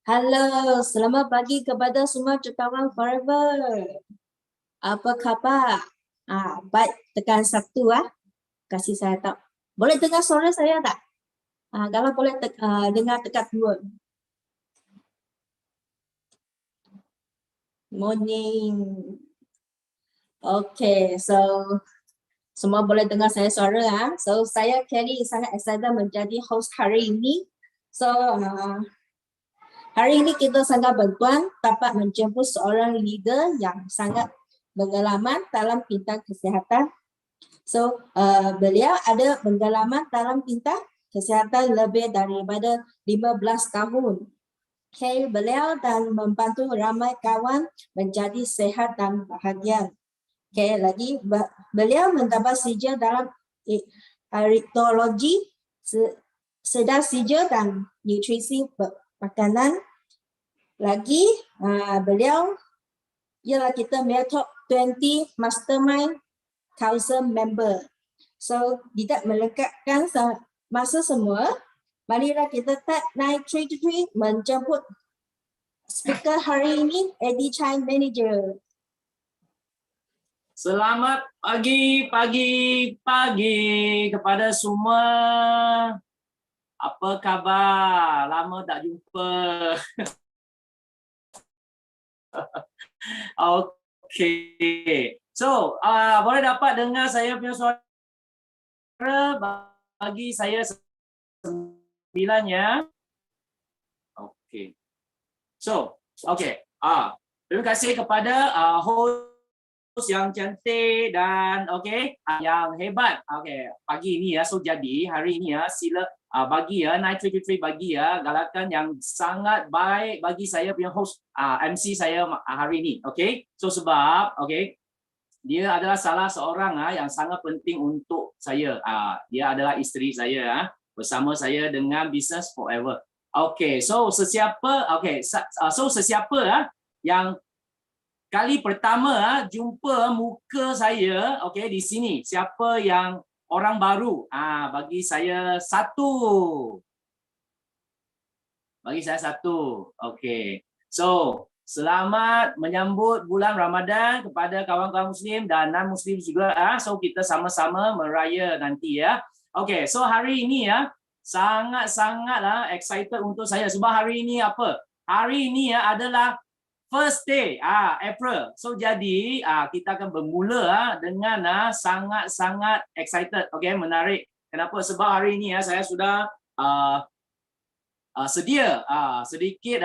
Halo, selamat pagi kepada semua jutawan forever. Apa khabar? Baik, tekan satu kasih saya tahu. Boleh dengar suara saya tak? Kalau boleh dengar tekan dua. Morning. Okay, so semua boleh dengar saya suara So saya Kelly sangat excited menjadi host hari ini. So hari ini kita sangat bertuan dapat menjemput seorang leader yang sangat pengalaman dalam bidang kesihatan. So, beliau ada pengalaman dalam bidang kesihatan lebih daripada 15 tahun. Okay, beliau dan membantu ramai kawan menjadi sehat dan bahagia. Okay, lagi beliau mendapat sijil dalam eritologi, sedar sijil dan nutrisi makanan. Lagi beliau ialah kita punya top 20 mastermind council member. So, tidak melengkapkan masa semua, marilah kita start 933 menjemput speaker hari ini, Eddie Chan Manager. Selamat pagi kepada semua. Apa khabar? Lama tak jumpa. Okay. So, boleh dapat dengar saya punya suara? Bagi saya 9 ya. Okay. So, okay. Terima kasih kepada host yang cantik dan yang hebat. Pagi ini so jadi hari ini sila bagi 933 bagi galakan yang sangat baik bagi saya punya host MC saya hari ini. So sebab dia adalah salah seorang yang sangat penting untuk saya. Dia adalah isteri saya bersama saya dengan Business Forever. So sesiapa sesiapa yang kali pertama jumpa muka saya di sini, siapa yang orang baru, bagi saya satu. So selamat menyambut bulan Ramadan kepada kawan-kawan Muslim dan non-Muslim juga. So kita sama-sama meraya nanti ya. So hari ini sangat-sangat excited untuk saya sebab hari ini apa? Hari ini adalah first day April. So jadi kita akan bermula dengan sangat-sangat excited. Menarik. Kenapa? Sebab hari ini saya sudah sedia sedikit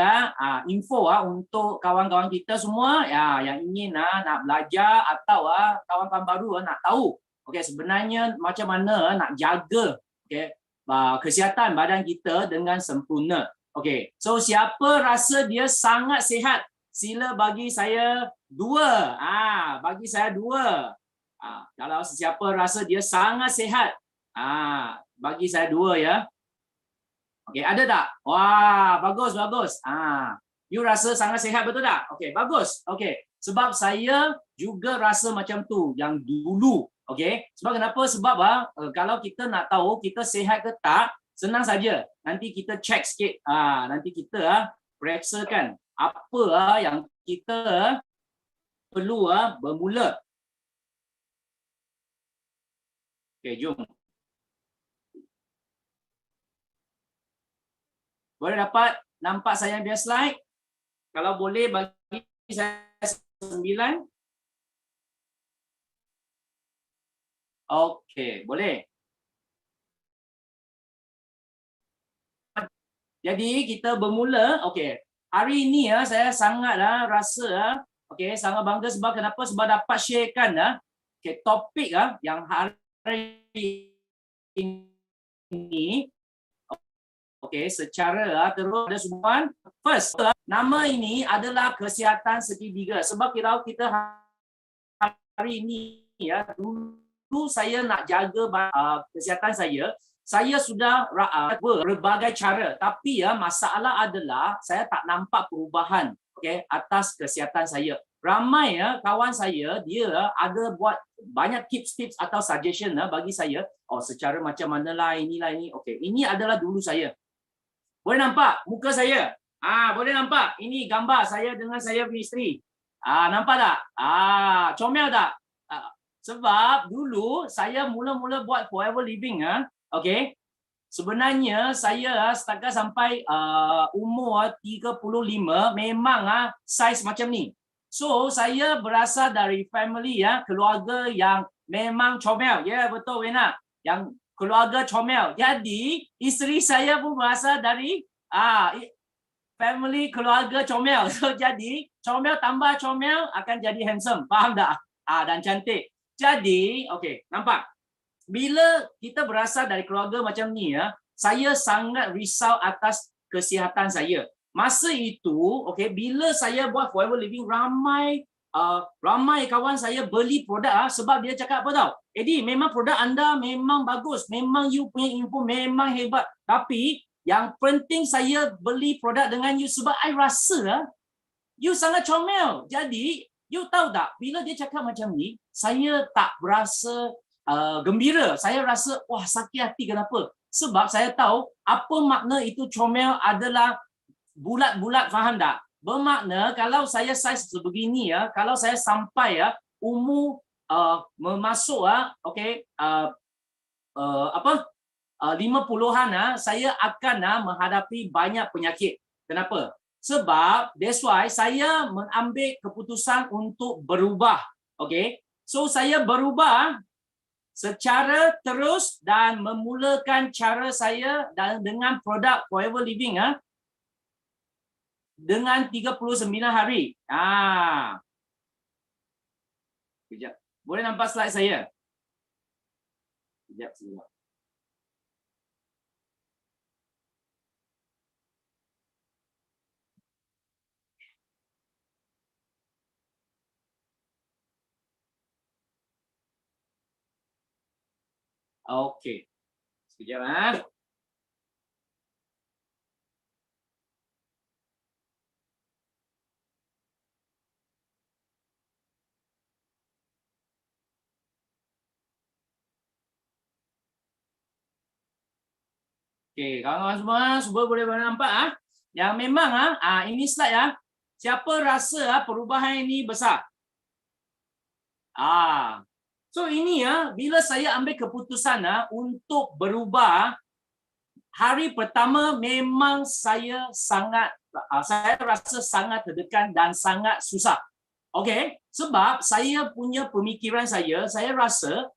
info untuk kawan-kawan kita semua yang ingin nak belajar atau kawan-kawan baru nak tahu sebenarnya macam mana nak jaga kesihatan badan kita dengan sempurna. So siapa rasa dia sangat sihat, sila bagi saya 2. Bagi saya 2. Kalau sesiapa rasa dia sangat sihat, bagi saya 2 ya. Ada tak? Wah, bagus. You rasa sangat sihat betul tak? Bagus. Sebab saya juga rasa macam tu yang dulu. Sebab kenapa? Sebab kalau kita nak tahu kita sihat ke tak, senang saja. Nanti kita check sikit. Nanti kita periksakan apa yang kita perlu bermula. Jom. Boleh dapat nampak saya punya slide? Kalau boleh bagi saya 9. Boleh. Jadi kita bermula. Hari ini saya sangat rasa sangat bangga sebab kenapa? Sebab dapat sharekan topik yang hari ini secara terus ada semua. First, nama ini adalah kesihatan segitiga. Sebab kalau kita hari ini dulu saya nak jaga kesihatan saya sudah berbagai cara, tapi masalah adalah saya tak nampak perubahan atas kesihatan saya. Ramai kawan saya dia ada buat banyak tips-tips atau suggestion bagi saya secara macam manalah inilah ini. Ini adalah dulu saya. Boleh nampak muka saya? Boleh nampak? Ini gambar saya dengan saya punya isteri. Nampak tak? Comel tak? Sebab dulu saya mula-mula buat Forever Living, okey. Sebenarnya saya setakat sampai umur 35 memang saiz macam ni. So saya berasal dari family keluarga yang memang comel. Ya, betul Wena. Yang keluarga comel. Jadi isteri saya pun berasal dari family keluarga comel. So jadi comel tambah comel akan jadi handsome. Faham tak? Dan cantik. Jadi, okey, nampak? Bila kita berasal dari keluarga macam ni saya sangat risau atas kesihatan saya. Masa itu, okey, bila saya buat Forever Living, ramai kawan saya beli produk sebab dia cakap apa tahu? Eddie, memang produk anda memang bagus, memang you punya info memang hebat. Tapi yang penting saya beli produk dengan you sebab I rasa you sangat comel. Jadi, you tahu tak, bila dia cakap macam ni, saya tak berasa gembira. Saya rasa, wah, sakit hati. Kenapa? Sebab saya tahu apa makna itu comel adalah bulat-bulat, faham tak? Bermakna kalau saya saiz sebegini kalau saya sampai umur memasuk okey 50-an saya akan menghadapi banyak penyakit. Kenapa? Sebab that's why saya mengambil keputusan untuk berubah. Okey. So saya berubah secara terus dan memulakan cara saya dan dengan produk Forever Living dengan 39 hari. Kejap. Boleh nampak slide saya? Kejap sebentar. Okey. Sekejap. Okey, kawan-kawan semua boleh nampak yang memang ini slide siapa rasa perubahan ini besar? So ini bila saya ambil keputusan untuk berubah, hari pertama memang saya rasa sangat tertekan dan sangat susah. Okey, sebab saya punya pemikiran saya rasa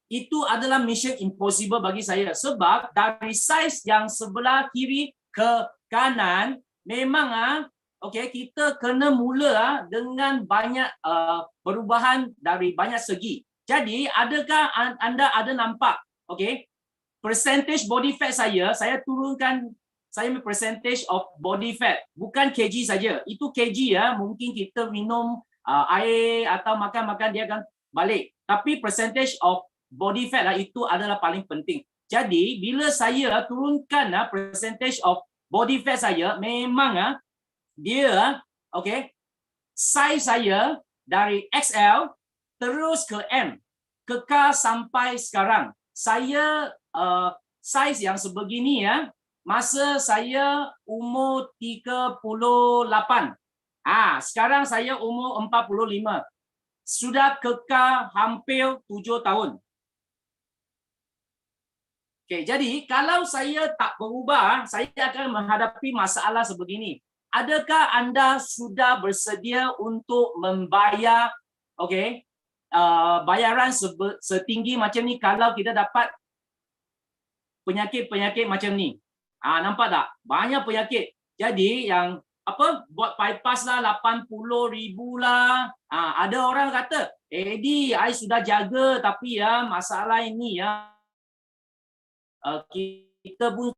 itu adalah mission impossible bagi saya sebab dari saiz yang sebelah kiri ke kanan memang okey, kita kena mula dengan banyak perubahan dari banyak segi. Jadi adakah anda ada nampak okey percentage body fat saya turunkan saya percentage of body fat bukan kg saja. Itu kg mungkin kita minum air atau makan dia akan balik. Tapi percentage of body fat itu adalah paling penting. Jadi bila saya turunkan percentage of body fat saya memang dia okey saiz saya dari XL terus ke M kekal sampai sekarang. Saya saiz yang sebegini masa saya umur 38. Sekarang saya umur 45. Sudah kekal hampir 7 tahun. Okey, jadi kalau saya tak berubah, saya akan menghadapi masalah sebegini. Adakah anda sudah bersedia untuk membayar bayaran setinggi macam ni kalau kita dapat penyakit-penyakit macam ni? Nampak tak? Banyak penyakit. Jadi yang buat bypass lah 80,000 lah. Ada orang kata, Eddie, I sudah jaga tapi masalah ini kita pun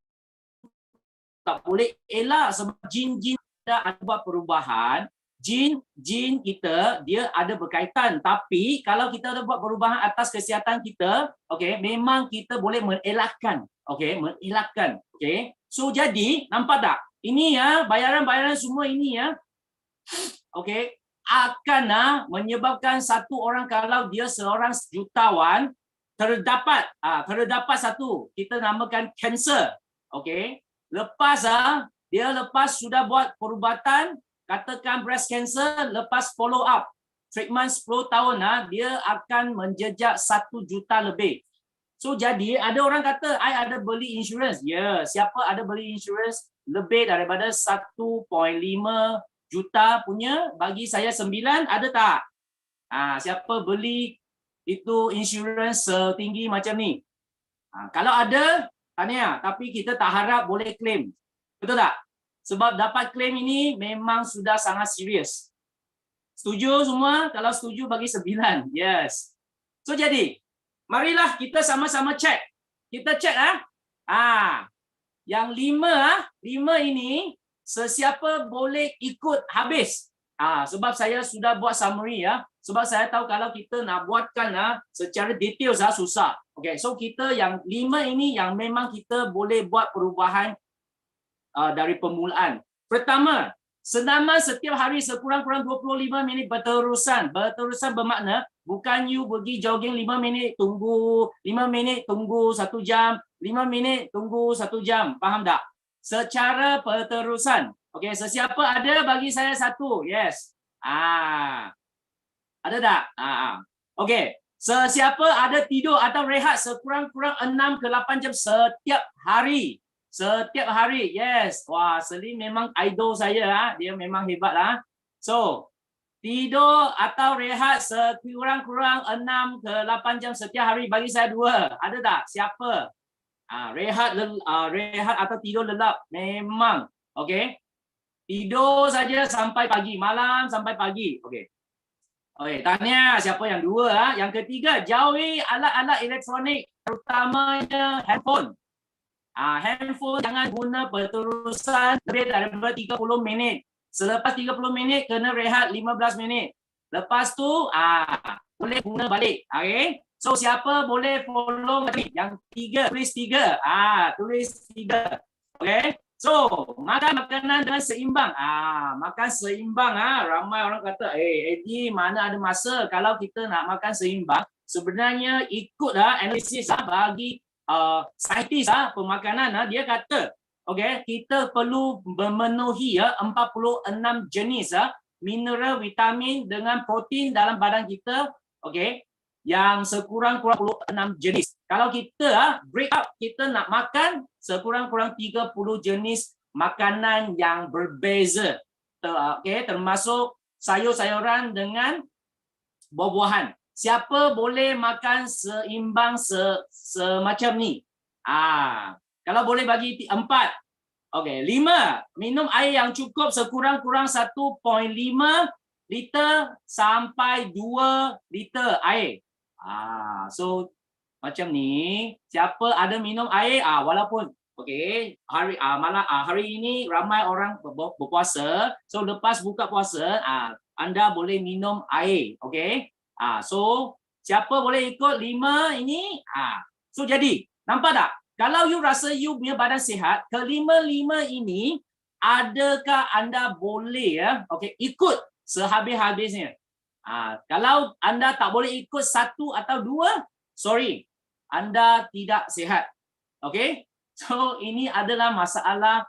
tak boleh elak sebab jin-jin kita ada buat perubahan. Jin kita dia ada berkaitan, tapi kalau kita ada buat perubahan atas kesihatan kita, okey, memang kita boleh mengelakkan. Okey. So jadi nampak tak? Ini bayaran-bayaran semua ini okey, akan menyebabkan satu orang kalau dia seorang jutawan terdapat satu kita namakan kanser. Okey. Lepas dia lepas sudah buat perubatan, katakan breast cancer, lepas follow up treatment 10 tahun, dia akan menjejak 1 juta lebih. So jadi ada orang kata, I ada beli insurance. Ya, siapa ada beli insurance lebih daripada 1.5 juta punya, bagi saya 9, ada tak? Siapa beli itu insurance setinggi macam ni? Kalau ada, tahniah, tapi kita tak harap boleh claim. Betul tak? Sebab dapat claim ini memang sudah sangat serius. Setuju semua? Kalau setuju bagi 9. Yes. So jadi, marilah kita sama-sama cek. Kita cek yang 5 ini sesiapa boleh ikut habis. Sebab saya sudah buat summary ya. Sebab saya tahu kalau kita nak buatkan secara detail susah. Okay, so kita yang 5 ini yang memang kita boleh buat perubahan dari permulaan. Pertama, senaman setiap hari sekurang-kurang 25 minit berterusan. Berterusan bermakna bukan you pergi jogging 5 minit, tunggu 5 minit, tunggu 1 jam, 5 minit, tunggu 1 jam. Faham tak? Secara berterusan. Okey, sesiapa ada bagi saya 1. Yes. Ada tak? Okey. Sesiapa ada tidur atau rehat sekurang-kurang 6 ke 8 jam setiap hari. Setiap hari. Yes. Wah, Selim memang idol saya. Dia memang hebat lah. So, tidur atau rehat sekurang-kurang 6 ke 8 jam setiap hari, bagi saya 2. Ada tak? Siapa? Rehat atau tidur lelap. Memang. Okey. Tidur saja sampai pagi. Malam sampai pagi. Okey. Okey, tahniah. Siapa yang 2? Yang ketiga, jauhi alat-alat elektronik, terutamanya handphone. Handphone jangan guna berterusan lebih daripada 30 minit. Selepas 30 minit, kena rehat 15 minit. Lepas tu, boleh guna balik. Okay? So, siapa boleh follow ni? Yang 3, tulis 3. Tulis 3. Okay? So, makan makanan dengan seimbang. Makan seimbang. Ramai orang kata, Eddie, mana ada masa kalau kita nak makan seimbang? Sebenarnya ikutlah analisis bagi saintis pemakanan. Dia kata, okay, kita perlu memenuhi 46 jenis mineral, vitamin dengan protein dalam badan kita. Okay, yang sekurang-kurang 46 jenis. Kalau kita break up, kita nak makan sekurang-kurang 30 jenis makanan yang berbeza. Okay, termasuk sayur-sayuran dengan buah-buahan. Siapa boleh makan seimbang semacam ni? Kalau boleh bagi 4. Okey, 5. Minum air yang cukup sekurang-kurang 1.5 liter sampai 2 liter air. So macam ni, siapa ada minum air walaupun hari ini ramai orang berpuasa, so lepas buka puasa anda boleh minum air. Okey. So siapa boleh ikut 5 ini? So jadi, nampak tak? Kalau you rasa you punya badan sihat, kelima-lima ini adakah anda boleh ikut sehabis-habisnya? Kalau anda tak boleh ikut 1 atau 2, sorry, anda tidak sihat. Okey? So ini adalah masalah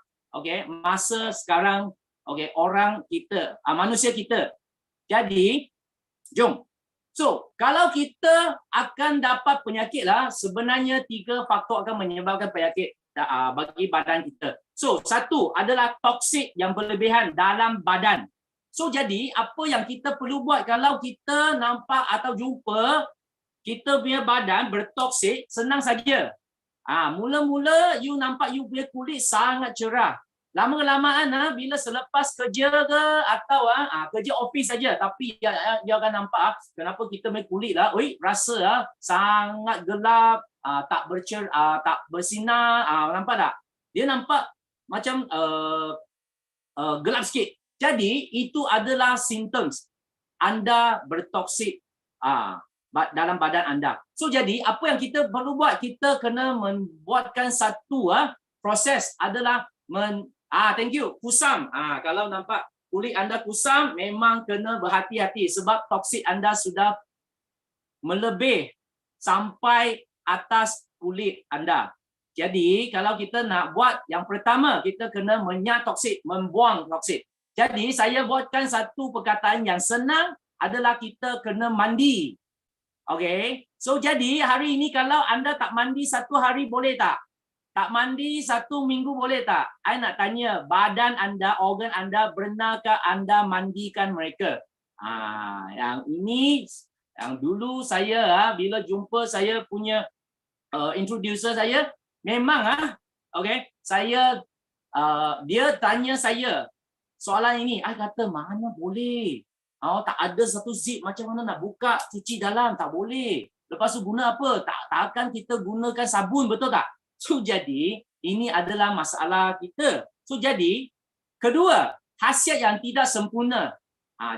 masa sekarang orang kita, manusia kita. Jadi, jom. So, kalau kita akan dapat penyakit sebenarnya 3 faktor akan menyebabkan penyakit bagi badan kita. So, 1 adalah toksik yang berlebihan dalam badan. So, jadi apa yang kita perlu buat kalau kita nampak atau jumpa kita punya badan bertoksik, senang saja. Mula-mula you nampak you punya kulit sangat cerah. Lama-kelamaan bila selepas kerja ke atau kerja office saja, tapi dia akan nampak kenapa kita punya kulit rasa sangat gelap, tak bersinar, nampak tak? Dia nampak macam gelap sikit. Jadi itu adalah symptoms anda bertoksik dalam badan anda. So jadi apa yang kita perlu buat? Kita kena membuatkan satu proses adalah thank you, kusam. Kalau nampak kulit anda kusam, memang kena berhati-hati sebab toksik anda sudah melebih sampai atas kulit anda. Jadi kalau kita nak buat yang pertama, kita kena menyak toksit, membuang toksit. Jadi saya buatkan satu perkataan yang senang adalah kita kena mandi. Okay. So jadi hari ini kalau anda tak mandi 1 hari boleh tak? Tak mandi 1 minggu boleh tak? Saya nak tanya, badan anda, organ anda, benarkah anda mandikan mereka? Yang ini, yang dulu saya bila jumpa saya punya introducer saya, memang okay, saya dia tanya saya soalan ini, saya kata mana boleh? Tak ada satu zip, macam mana nak buka cuci dalam, tak boleh. Lepas tu guna apa? Takkan kita gunakan sabun, betul tak? So jadi ini adalah masalah kita. So jadi kedua, khasiat yang tidak sempurna.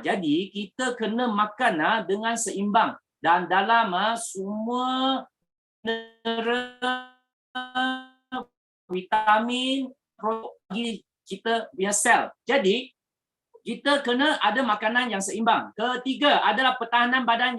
Jadi kita kena makan dengan seimbang dan dalam semua vitamin bagi kita punya sel. Jadi kita kena ada makanan yang seimbang. Ketiga adalah pertahanan badan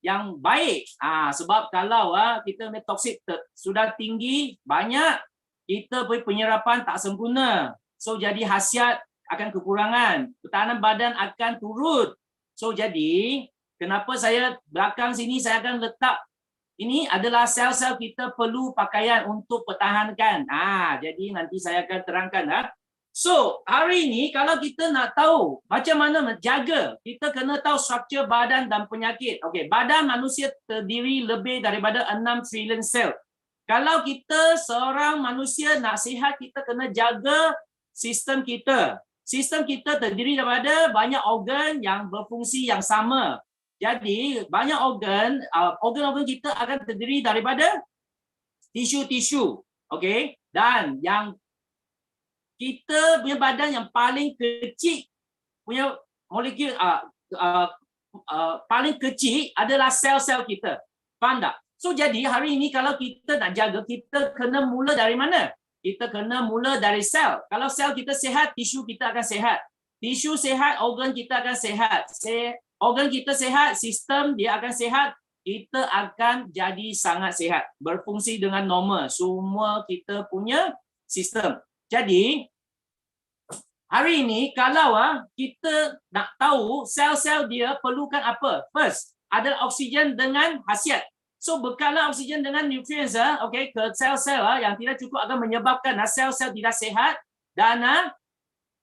yang baik. Sebab kalau kita toksit sudah tinggi, banyak, kita penyerapan tak sempurna. So jadi khasiat akan kekurangan. Pertahanan badan akan turun. So jadi kenapa saya belakang sini saya akan letak ini adalah sel-sel kita perlu pakaian untuk pertahankan. Jadi nanti saya akan terangkan. So, hari ini kalau kita nak tahu macam mana menjaga, kita kena tahu struktur badan dan penyakit. Okey, badan manusia terdiri lebih daripada 6 trilion sel. Kalau kita seorang manusia nak sihat, kita kena jaga sistem kita. Sistem kita terdiri daripada banyak organ yang berfungsi yang sama. Jadi, banyak organ kita akan terdiri daripada tisu-tisu. Okey, dan yang kita punya badan yang paling kecil punya molekul paling kecil adalah sel-sel kita. Faham tak? So jadi hari ini kalau kita nak jaga, kita kena mula dari mana? Kita kena mula dari sel. Kalau sel kita sihat, tisu kita akan sihat. Tisu sihat, organ kita akan sihat. Organ kita sihat, sistem dia akan sihat. Kita akan jadi sangat sihat. Berfungsi dengan normal. Semua kita punya sistem. Jadi, hari ini kalau kita nak tahu sel-sel dia perlukan apa? First, ada oksigen dengan khasiat. So, bekalan oksigen dengan nutrients okay, ke sel-sel yang tidak cukup akan menyebabkan sel-sel tidak sihat dan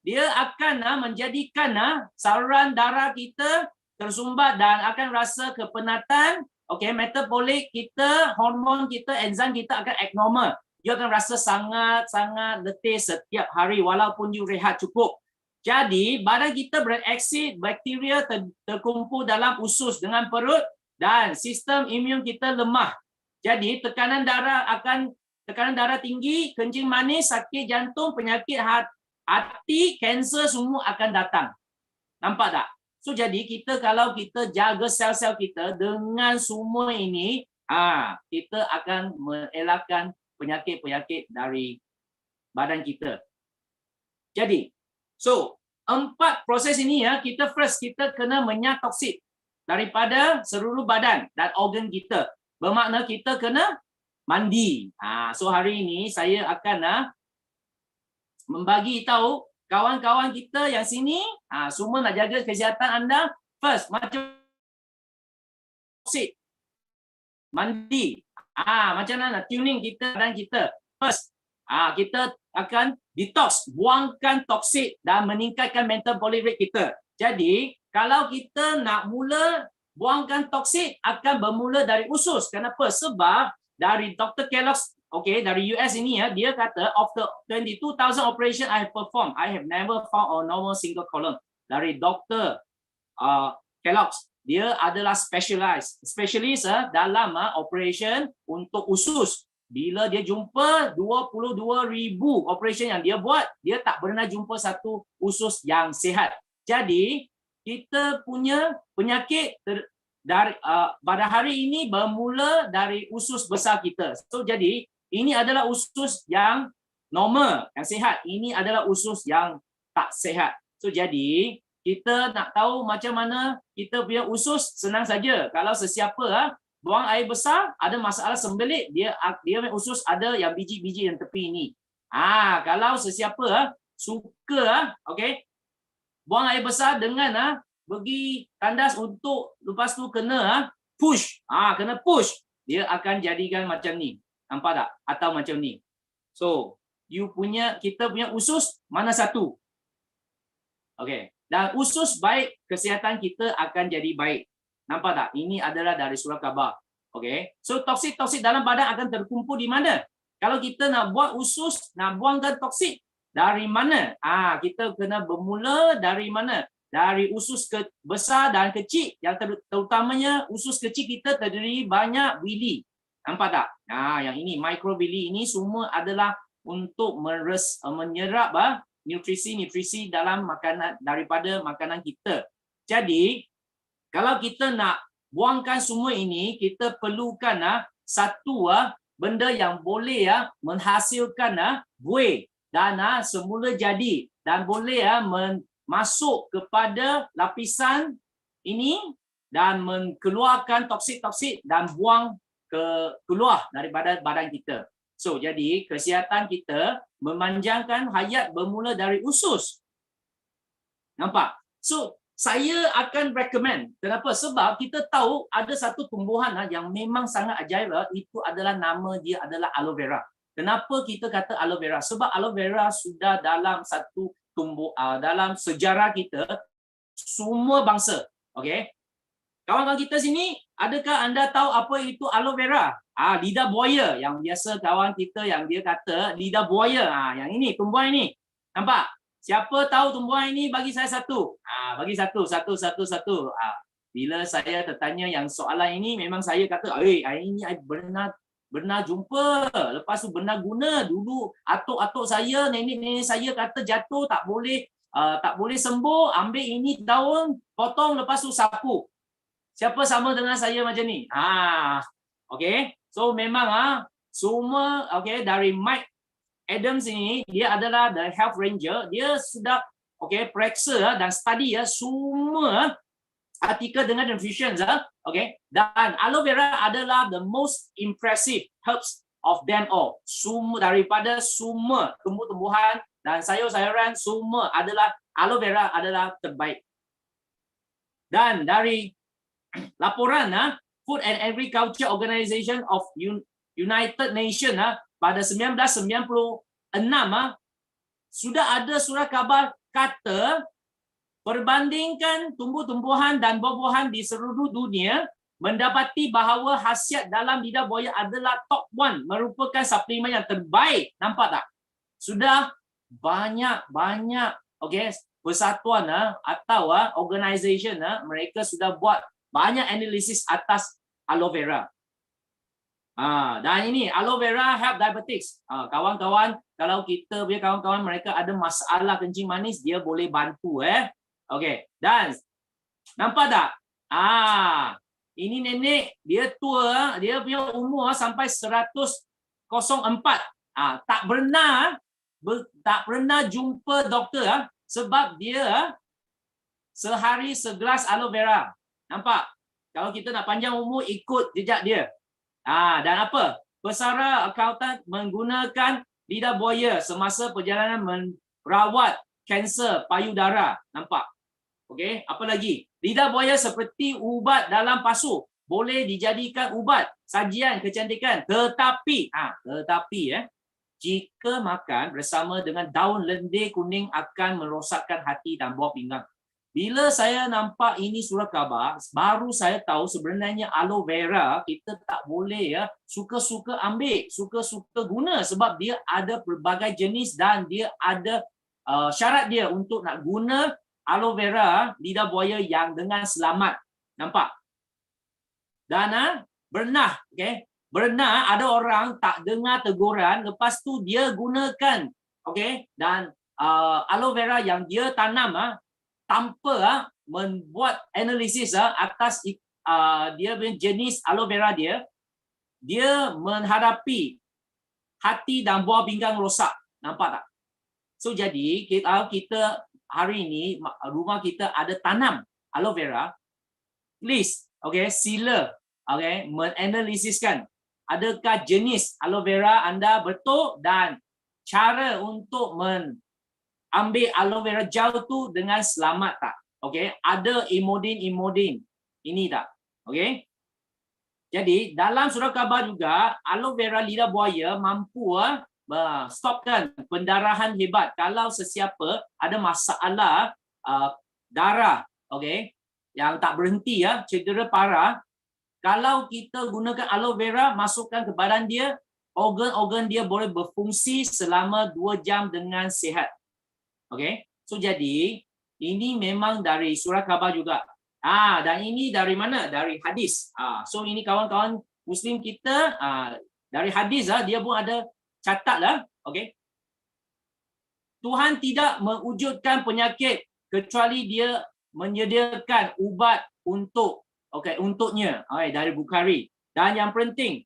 dia akan menjadikan saluran darah kita tersumbat dan akan rasa kepenatan. Okay, metabolik kita, hormon kita, enzim kita akan abnormal. Dia akan rasa sangat-sangat letih setiap hari walaupun you rehat cukup. Jadi, badan kita bereaksi, bakteria terkumpul dalam usus dengan perut dan sistem imun kita lemah. Jadi, tekanan darah tinggi, kencing manis, sakit jantung, penyakit hati, kanser semua akan datang. Nampak tak? So, jadi kalau kita jaga sel-sel kita dengan semua ini, kita akan mengelakkan penyakit-penyakit dari badan kita. Jadi, so 4 proses ini kita kena menyak toksit daripada seluruh badan dan organ kita. Bermakna kita kena mandi. So hari ini saya akan membagi tahu kawan-kawan kita yang sini semua nak jaga kesihatan anda. First, macam toksit. Mandi. Macam mana tuning kita dan kita. First, kita akan detox, buangkan toksit dan meningkatkan metabolic rate kita. Jadi, kalau kita nak mula buangkan toksit, akan bermula dari usus. Kenapa? Sebab dari Dr. Kellogg's, okay, dari US ini dia kata of the 22,000 operation I have performed, I have never found a normal single column. Dari Dr. Kellogg's. Dia adalah spesialis dalam operation untuk usus. Bila dia jumpa 22,000 operation yang dia buat, dia tak pernah jumpa satu usus yang sihat. Jadi, kita punya penyakit pada hari ini bermula dari usus besar kita. So, jadi, ini adalah usus yang normal, yang sihat. Ini adalah usus yang tak sihat. So, jadi, kita nak tahu macam mana kita punya usus, senang saja. Kalau sesiapa buang air besar, ada masalah sembelit, dia usus ada yang biji-biji yang tepi ini. Kalau sesiapa suka okey, buang air besar dengan pergi tandas untuk lepas tu kena push. Kena push. Dia akan jadikan macam ni. Nampak tak? Atau macam ni. So, kita punya usus mana satu? Okey. Dan usus baik, kesihatan kita akan jadi baik. Nampak tak? Ini adalah dari surah khabar. Okey. So, toksik-toksik dalam badan akan terkumpul di mana? Kalau kita nak buat usus, nak buangkan toksik, dari mana? Kita kena bermula dari mana? Dari usus besar dan kecil. Yang terutamanya usus kecil kita terdiri banyak bili. Nampak tak? Yang ini, mikrobili ini semua adalah untuk menyerap nutrisi-nutrisi dalam makanan daripada makanan kita. Jadi, kalau kita nak buangkan semua ini, kita perlukan satu benda yang boleh menghasilkan buih dan semula jadi dan boleh masuk kepada lapisan ini dan mengeluarkan toksik-toksik dan buang keluar daripada badan kita. So, jadi kesihatan kita memanjangkan hayat bermula dari usus. Nampak? So, saya akan recommend. Kenapa? Sebab kita tahu ada satu tumbuhan yang memang sangat ajaib. Itu adalah nama dia adalah aloe vera. Kenapa kita kata aloe vera? Sebab aloe vera sudah dalam satu dalam sejarah kita semua bangsa. Okey? Kawan-kawan kita sini, adakah anda tahu apa itu aloe vera? Lidah buaya yang biasa kawan kita yang dia kata lidah buaya. Yang ini, tumbuhan ini. Nampak? Siapa tahu tumbuhan ini bagi saya satu. Bagi satu. Bila saya tertanya yang soalan ini, memang saya kata, hari ini saya benar jumpa. Lepas tu benar guna. Dulu atuk-atuk saya, nenek-nenek saya kata jatuh tak boleh sembuh. Ambil ini daun, potong lepas tu sapu. Siapa sama dengan saya macam ni? Okey. So memang semua dari Mike Adams ini, dia adalah the health ranger. Dia sudah periksa dan study semua artikel dengan nutrition. Dan aloe vera adalah the most impressive herbs of them all. Semua daripada semua tumbuh-tumbuhan dan sayur-sayuran semua adalah aloe vera adalah terbaik. Dan dari laporan Food and Agriculture Organization of United Nations pada 1996 sudah ada surat khabar kata perbandingkan tumbuh-tumbuhan dan buah-buahan di seluruh dunia mendapati bahawa khasiat dalam lidah buaya adalah top 1, merupakan suplemen yang terbaik. Nampak tak? Sudah banyak persatuan atau organisation mereka sudah buat banyak analisis atas aloe vera. Dan ini aloe vera help diabetics. Kawan-kawan, kalau kita punya kawan-kawan mereka ada masalah kencing manis, dia boleh bantu Okey. Dan nampak tak? Ini nenek, dia tua, dia punya umur sampai 104. Tak pernah jumpa doktor sebab dia sehari segelas aloe vera. Nampak? Kalau kita nak panjang umur, ikut jejak dia. Dan apa? Pesara akuntan menggunakan lidah buaya semasa perjalanan merawat kanser payudara. Nampak? Okey, apa lagi? Lidah buaya seperti ubat dalam pasu. Boleh dijadikan ubat, sajian kecantikan. Tetapi jika makan bersama dengan daun lendir kuning akan merosakkan hati dan buah pinggang. Bila saya nampak ini surat khabar, baru saya tahu sebenarnya aloe vera kita tak boleh suka-suka ambil, suka-suka guna sebab dia ada pelbagai jenis dan dia ada syarat dia untuk nak guna aloe vera lidah buaya yang dengan selamat. Nampak? Dan benar ada orang tak dengar teguran, lepas tu dia gunakan dan aloe vera yang dia tanam tanpa membuat analisis atas dia punya jenis aloe vera dia menghadapi hati dan buah pinggang rosak. Nampak tak? So jadi kita hari ini rumah kita ada tanam aloe vera, please sila menganalisiskan adakah jenis aloe vera anda betul dan cara untuk ambil aloe vera gel tu dengan selamat tak. Ada imodin ini tak. Jadi dalam surah khabar juga aloe vera lidah buaya mampu stopkan pendarahan hebat kalau sesiapa ada masalah darah yang tak berhenti cedera parah. Kalau kita gunakan aloe vera masukkan ke badan dia, organ-organ dia boleh berfungsi selama 2 jam dengan sihat. So jadi ini memang dari surah khabar juga. Dan ini dari mana? Dari hadis. So ini kawan-kawan Muslim kita dari hadis dia pun ada catat lah. Tuhan tidak mewujudkan penyakit kecuali dia menyediakan ubat untuknya dari Bukhari. Dan yang penting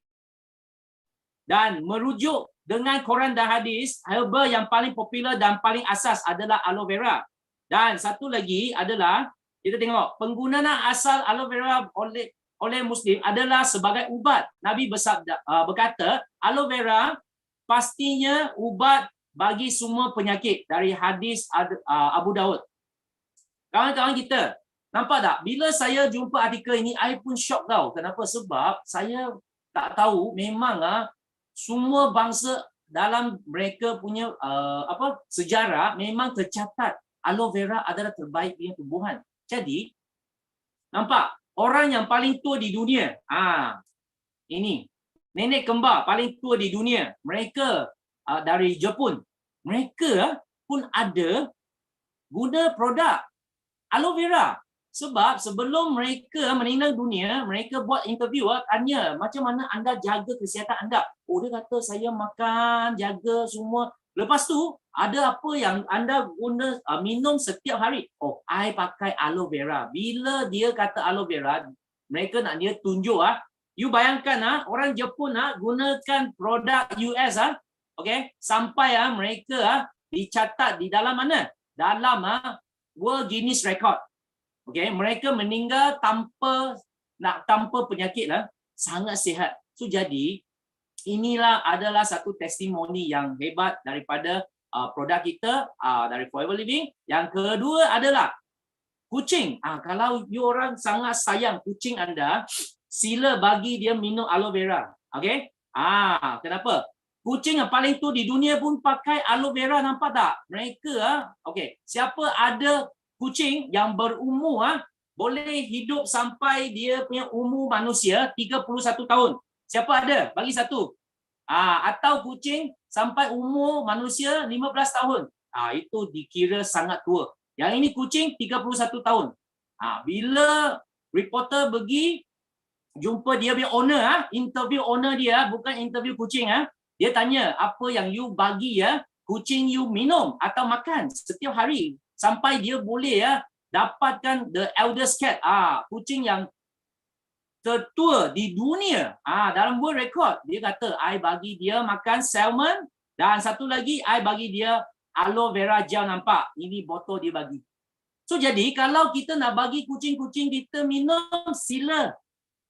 dan merujuk dengan Quran dan hadis, herba yang paling popular dan paling asas adalah aloe vera. Dan satu lagi adalah kita tengok penggunaan asal aloe vera oleh Muslim adalah sebagai ubat. Nabi berkata aloe vera pastinya ubat bagi semua penyakit dari hadis Abu Daud. Kawan-kawan kita, nampak tak? Bila saya jumpa artikel ini, saya pun syok tau. Kenapa? Sebab saya tak tahu memang semua bangsa dalam mereka punya sejarah memang tercatat aloe vera adalah terbaik punya tumbuhan. Jadi, nampak? Orang yang paling tua di dunia, ini, nenek kembar paling tua di dunia, mereka dari Jepun, mereka pun ada guna produk aloe vera. Sebab sebelum mereka meninggal dunia, mereka buat interview, tanya macam mana anda jaga kesihatan anda. Dia kata saya makan, jaga semua. Lepas tu, ada apa yang anda guna minum setiap hari? I pakai aloe vera. Bila dia kata aloe vera, mereka nak dia tunjuk. You bayangkan orang Jepun gunakan produk US sampai mereka dicatat di dalam mana? Dalam World Guinness Record. Mereka meninggal tanpa penyakit sangat sihat. So jadi inilah adalah satu testimoni yang hebat daripada produk kita dari Forever Living. Yang kedua adalah kucing. Kalau you orang sangat sayang kucing anda, sila bagi dia minum aloe vera. Kenapa? Kucing yang paling tua di dunia pun pakai aloe vera, nampak tak? Mereka siapa ada kucing yang berumur boleh hidup sampai dia punya umur manusia 31 tahun. Siapa ada? Bagi satu. Atau kucing sampai umur manusia 15 tahun. Itu dikira sangat tua. Yang ini kucing 31 tahun. Bila reporter pergi jumpa dia punya owner, interview owner dia, bukan interview kucing, dia tanya apa yang you bagi kucing you minum atau makan setiap hari sampai dia boleh dapatkan the eldest cat, kucing yang tertua di dunia dalam world record. Dia kata I bagi dia makan salmon dan satu lagi I bagi dia aloe vera gel. Nampak? Ini botol dia bagi. So jadi kalau kita nak bagi kucing-kucing kita minum, sila.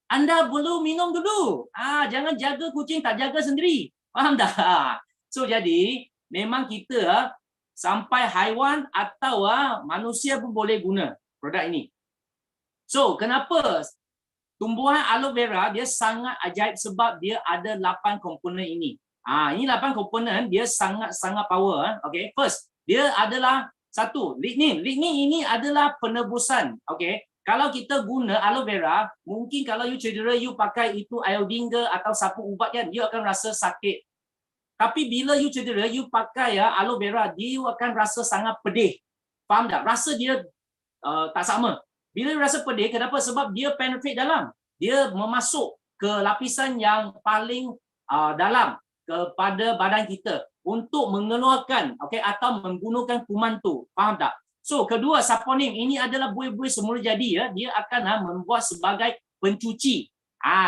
Anda perlu minum dulu. Jangan jaga kucing tak jaga sendiri. Faham tak? So jadi memang kita sampai haiwan atau manusia pun boleh guna produk ini. So, kenapa tumbuhan aloe vera dia sangat ajaib? Sebab dia ada 8 komponen ini. Ini 8 komponen dia sangat-sangat power. First, dia adalah satu, lignin. Lignin ini adalah penebusan. Kalau kita guna aloe vera, mungkin kalau you cedera, you pakai itu iodine ke atau sapu ubat kan, you akan rasa sakit. Tapi bila you cedera, you pakai aloe vera, dia akan rasa sangat pedih. Faham tak? Rasa dia tak sama. Bila you rasa pedih, kenapa? Sebab dia penetrate dalam. Dia memasuk ke lapisan yang paling dalam kepada badan kita untuk mengeluarkan atau menggunakan kuman tu. Faham tak? So, kedua, saponin. Ini adalah buih-buih semula jadi. Dia akan membuat sebagai pencuci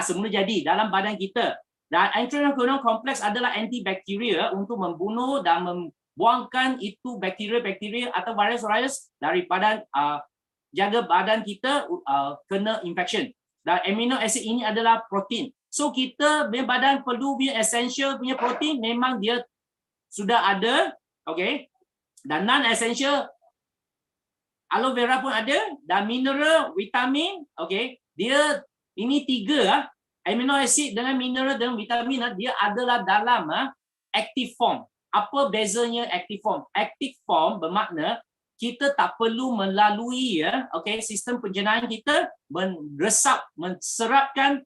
semula jadi dalam badan kita. Dan antiquinone kompleks adalah antibakteria untuk membunuh dan membuangkan itu bakteria-bakteria atau virus-virus daripada jaga badan kita kena infection. Dan amino acid ini adalah protein. So kita punya badan perlu punya essential punya protein, memang dia sudah ada, okey. Dan non essential aloe vera pun ada, dan mineral, vitamin, okey. Dia ini tiga amino acid dengan mineral dan vitamin dia adalah dalam active form. Apa bezanya active form? Active form bermakna kita tak perlu melalui okey, sistem pencernaan kita menserapkan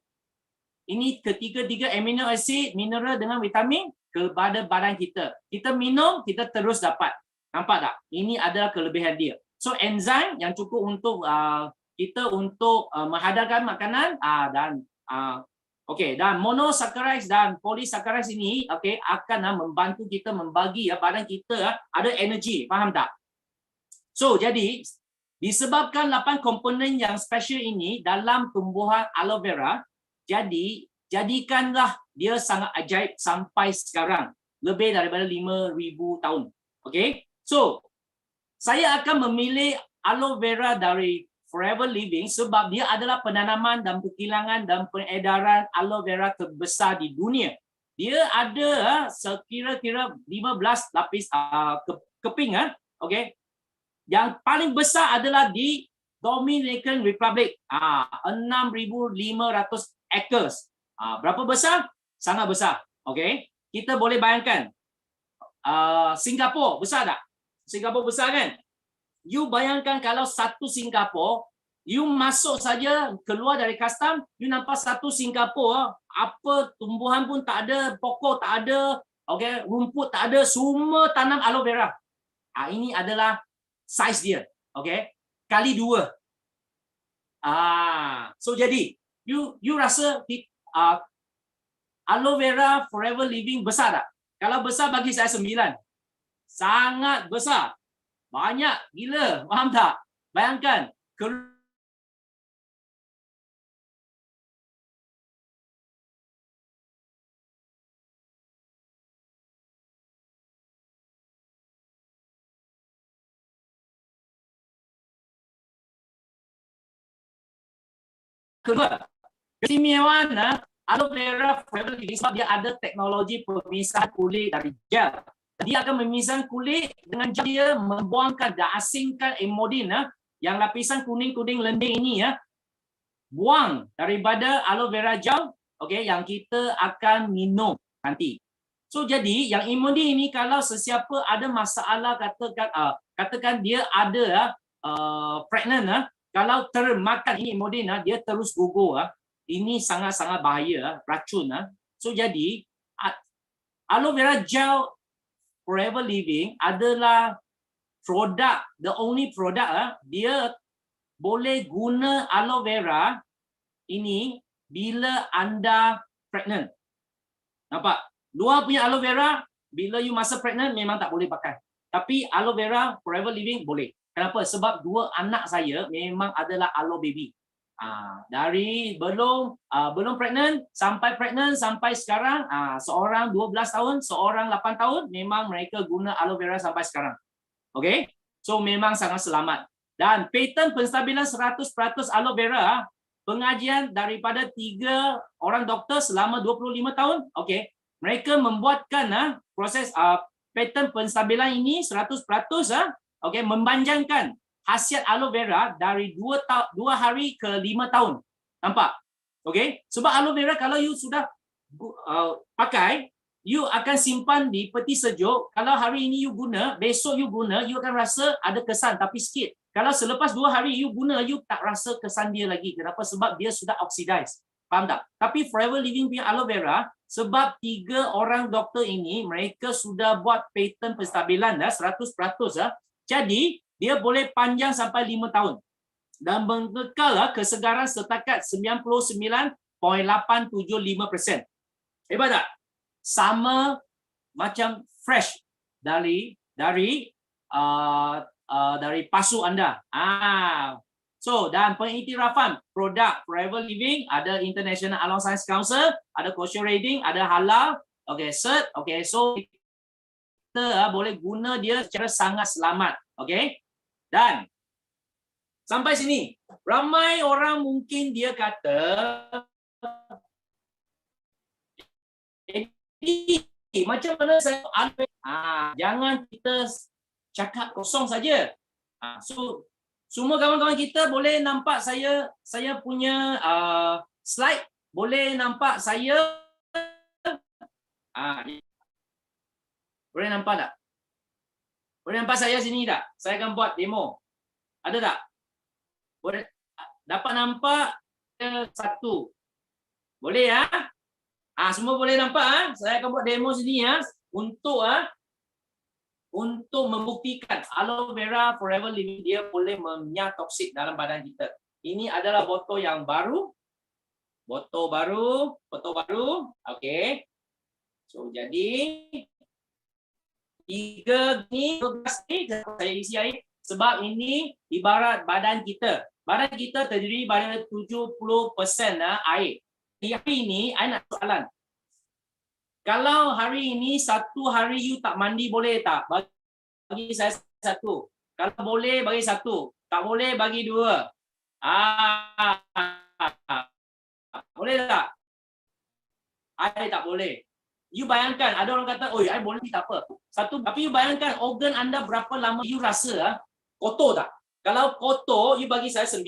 ini ketiga-tiga amino acid, mineral dengan vitamin kepada badan kita. Kita minum, kita terus dapat. Nampak tak? Ini adalah kelebihan dia. So enzim yang cukup untuk kita untuk menghadarkan makanan dan okey, dan monosaccharides dan polysaccharides ini okey akan membantu kita membagi badan kita ada energi. Faham tak? So jadi disebabkan 8 komponen yang special ini dalam tumbuhan aloe vera, jadi jadikanlah dia sangat ajaib sampai sekarang, lebih daripada 5,000 tahun. Okey. So saya akan memilih aloe vera dari Forever Living sebab dia adalah penanaman dan perkilangan dan peredaran aloe vera terbesar di dunia. Dia ada sekira-kira 15 lapis keping okey. Yang paling besar adalah di Dominican Republic. 6,500 acres. Berapa besar? Sangat besar. Okey. Kita boleh bayangkan Singapura besar tak? Singapura besar kan? You bayangkan kalau satu Singapura, you masuk saja keluar dari custom, you nampak satu Singapura, apa tumbuhan pun tak ada, pokok tak ada, okey, rumput tak ada, semua tanam aloe vera. Ini adalah saiz dia. Okey. Kali 2. So jadi you rasa aloe vera Forever Living besar tak? Kalau besar bagi saya 9. Sangat besar. Banyak gila. Faham tak? Bayangkan kedua, keistimewaan aloe vera Forever Living sebab dia ada teknologi pemisahan kulit dari gel. Dia akan memisahkan kulit dengan gel, dia membuangkan dan asingkan emodin yang lapisan kuning-kuning lendir ini buang daripada aloe vera gel, okey, yang kita akan minum nanti. So jadi yang emodin ini kalau sesiapa ada masalah katakan dia ada pregnant kalau termakan ini emodin dia terus gugur ini sangat-sangat bahaya, racun So jadi aloe vera gel Forever Living adalah produk, the only produk dia boleh guna aloe vera ini bila anda pregnant. Nampak? Luar punya aloe vera bila you masa pregnant memang tak boleh pakai. Tapi aloe vera Forever Living boleh. Kenapa? Sebab 2 anak saya memang adalah aloe baby. Dari belum pregnant sampai sekarang, seorang 12 tahun, seorang 8 tahun, memang mereka guna aloe vera sampai sekarang. Okey? So memang sangat selamat. Dan patent penstabilan 100% aloe vera, pengajian daripada 3 orang doktor selama 25 tahun. Okey. Mereka membuatkan proses patent penstabilan ini 100% okey, memanjangkan khasiat aloe vera dari 2 hari ke 5 tahun. Nampak? Okey? Sebab aloe vera kalau you sudah pakai, you akan simpan di peti sejuk. Kalau hari ini you guna, besok you guna, you akan rasa ada kesan tapi sikit. Kalau selepas 2 hari you guna, you tak rasa kesan dia lagi. Kenapa? Sebab dia sudah oxidize. Faham tak? Tapi Forever Living punya aloe vera, sebab 3 orang doktor ini, mereka sudah buat patent penstabilan 100%. Jadi, dia boleh panjang sampai 5 tahun dan mengekal kesegaran setakat 99.875%. Hebat tak? Sama macam fresh dari pasu anda. So dan pengiktirafan produk Forever Living ada International Halal Science Council, ada kosher rating, ada halal, okey, cert, okey, so kita boleh guna dia secara sangat selamat, okey. Dan Sampai sini. Ramai orang mungkin dia kata, macam mana saya jangan kita cakap kosong saja. So semua kawan-kawan kita boleh nampak saya punya slide, boleh nampak saya boleh nampak tak? Boleh nampak saya sini tak? Saya akan buat demo. Ada tak? Boleh dapat nampak satu. Boleh ya? Semua boleh nampak Saya akan buat demo sini ya untuk membuktikan aloe vera forever living dia boleh menyah toksik dalam badan kita. Ini adalah botol yang baru. Botol baru. Okey. So jadi 3 ni saya isi air sebab ini ibarat badan kita. Badan kita terdiri daripada 70% air. Hari ini, saya nak soalan. Kalau hari ini satu hari you tak mandi boleh tak? Bagi saya satu. Kalau boleh bagi satu. Tak boleh bagi 2. Boleh tak? I tak boleh. You bayangkan, ada orang kata, oh, I boleh tak apa. Satu, tapi you bayangkan organ anda berapa lama you rasa kotor tak? Kalau kotor, you bagi saya 9.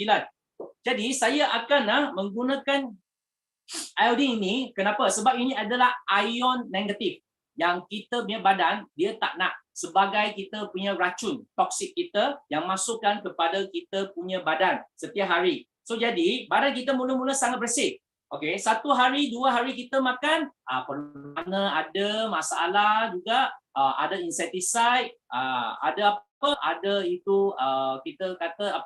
Jadi saya akan menggunakan iodine ini. Kenapa? Sebab ini adalah ion negatif yang kita punya badan dia tak nak sebagai kita punya racun toksik kita yang masukkan kepada kita punya badan setiap hari. So jadi badan kita mula-mula sangat bersih. Okey, 1 hari 2 hari kita makan mana ada masalah juga, ada insecticide, ada apa, ada itu kita kata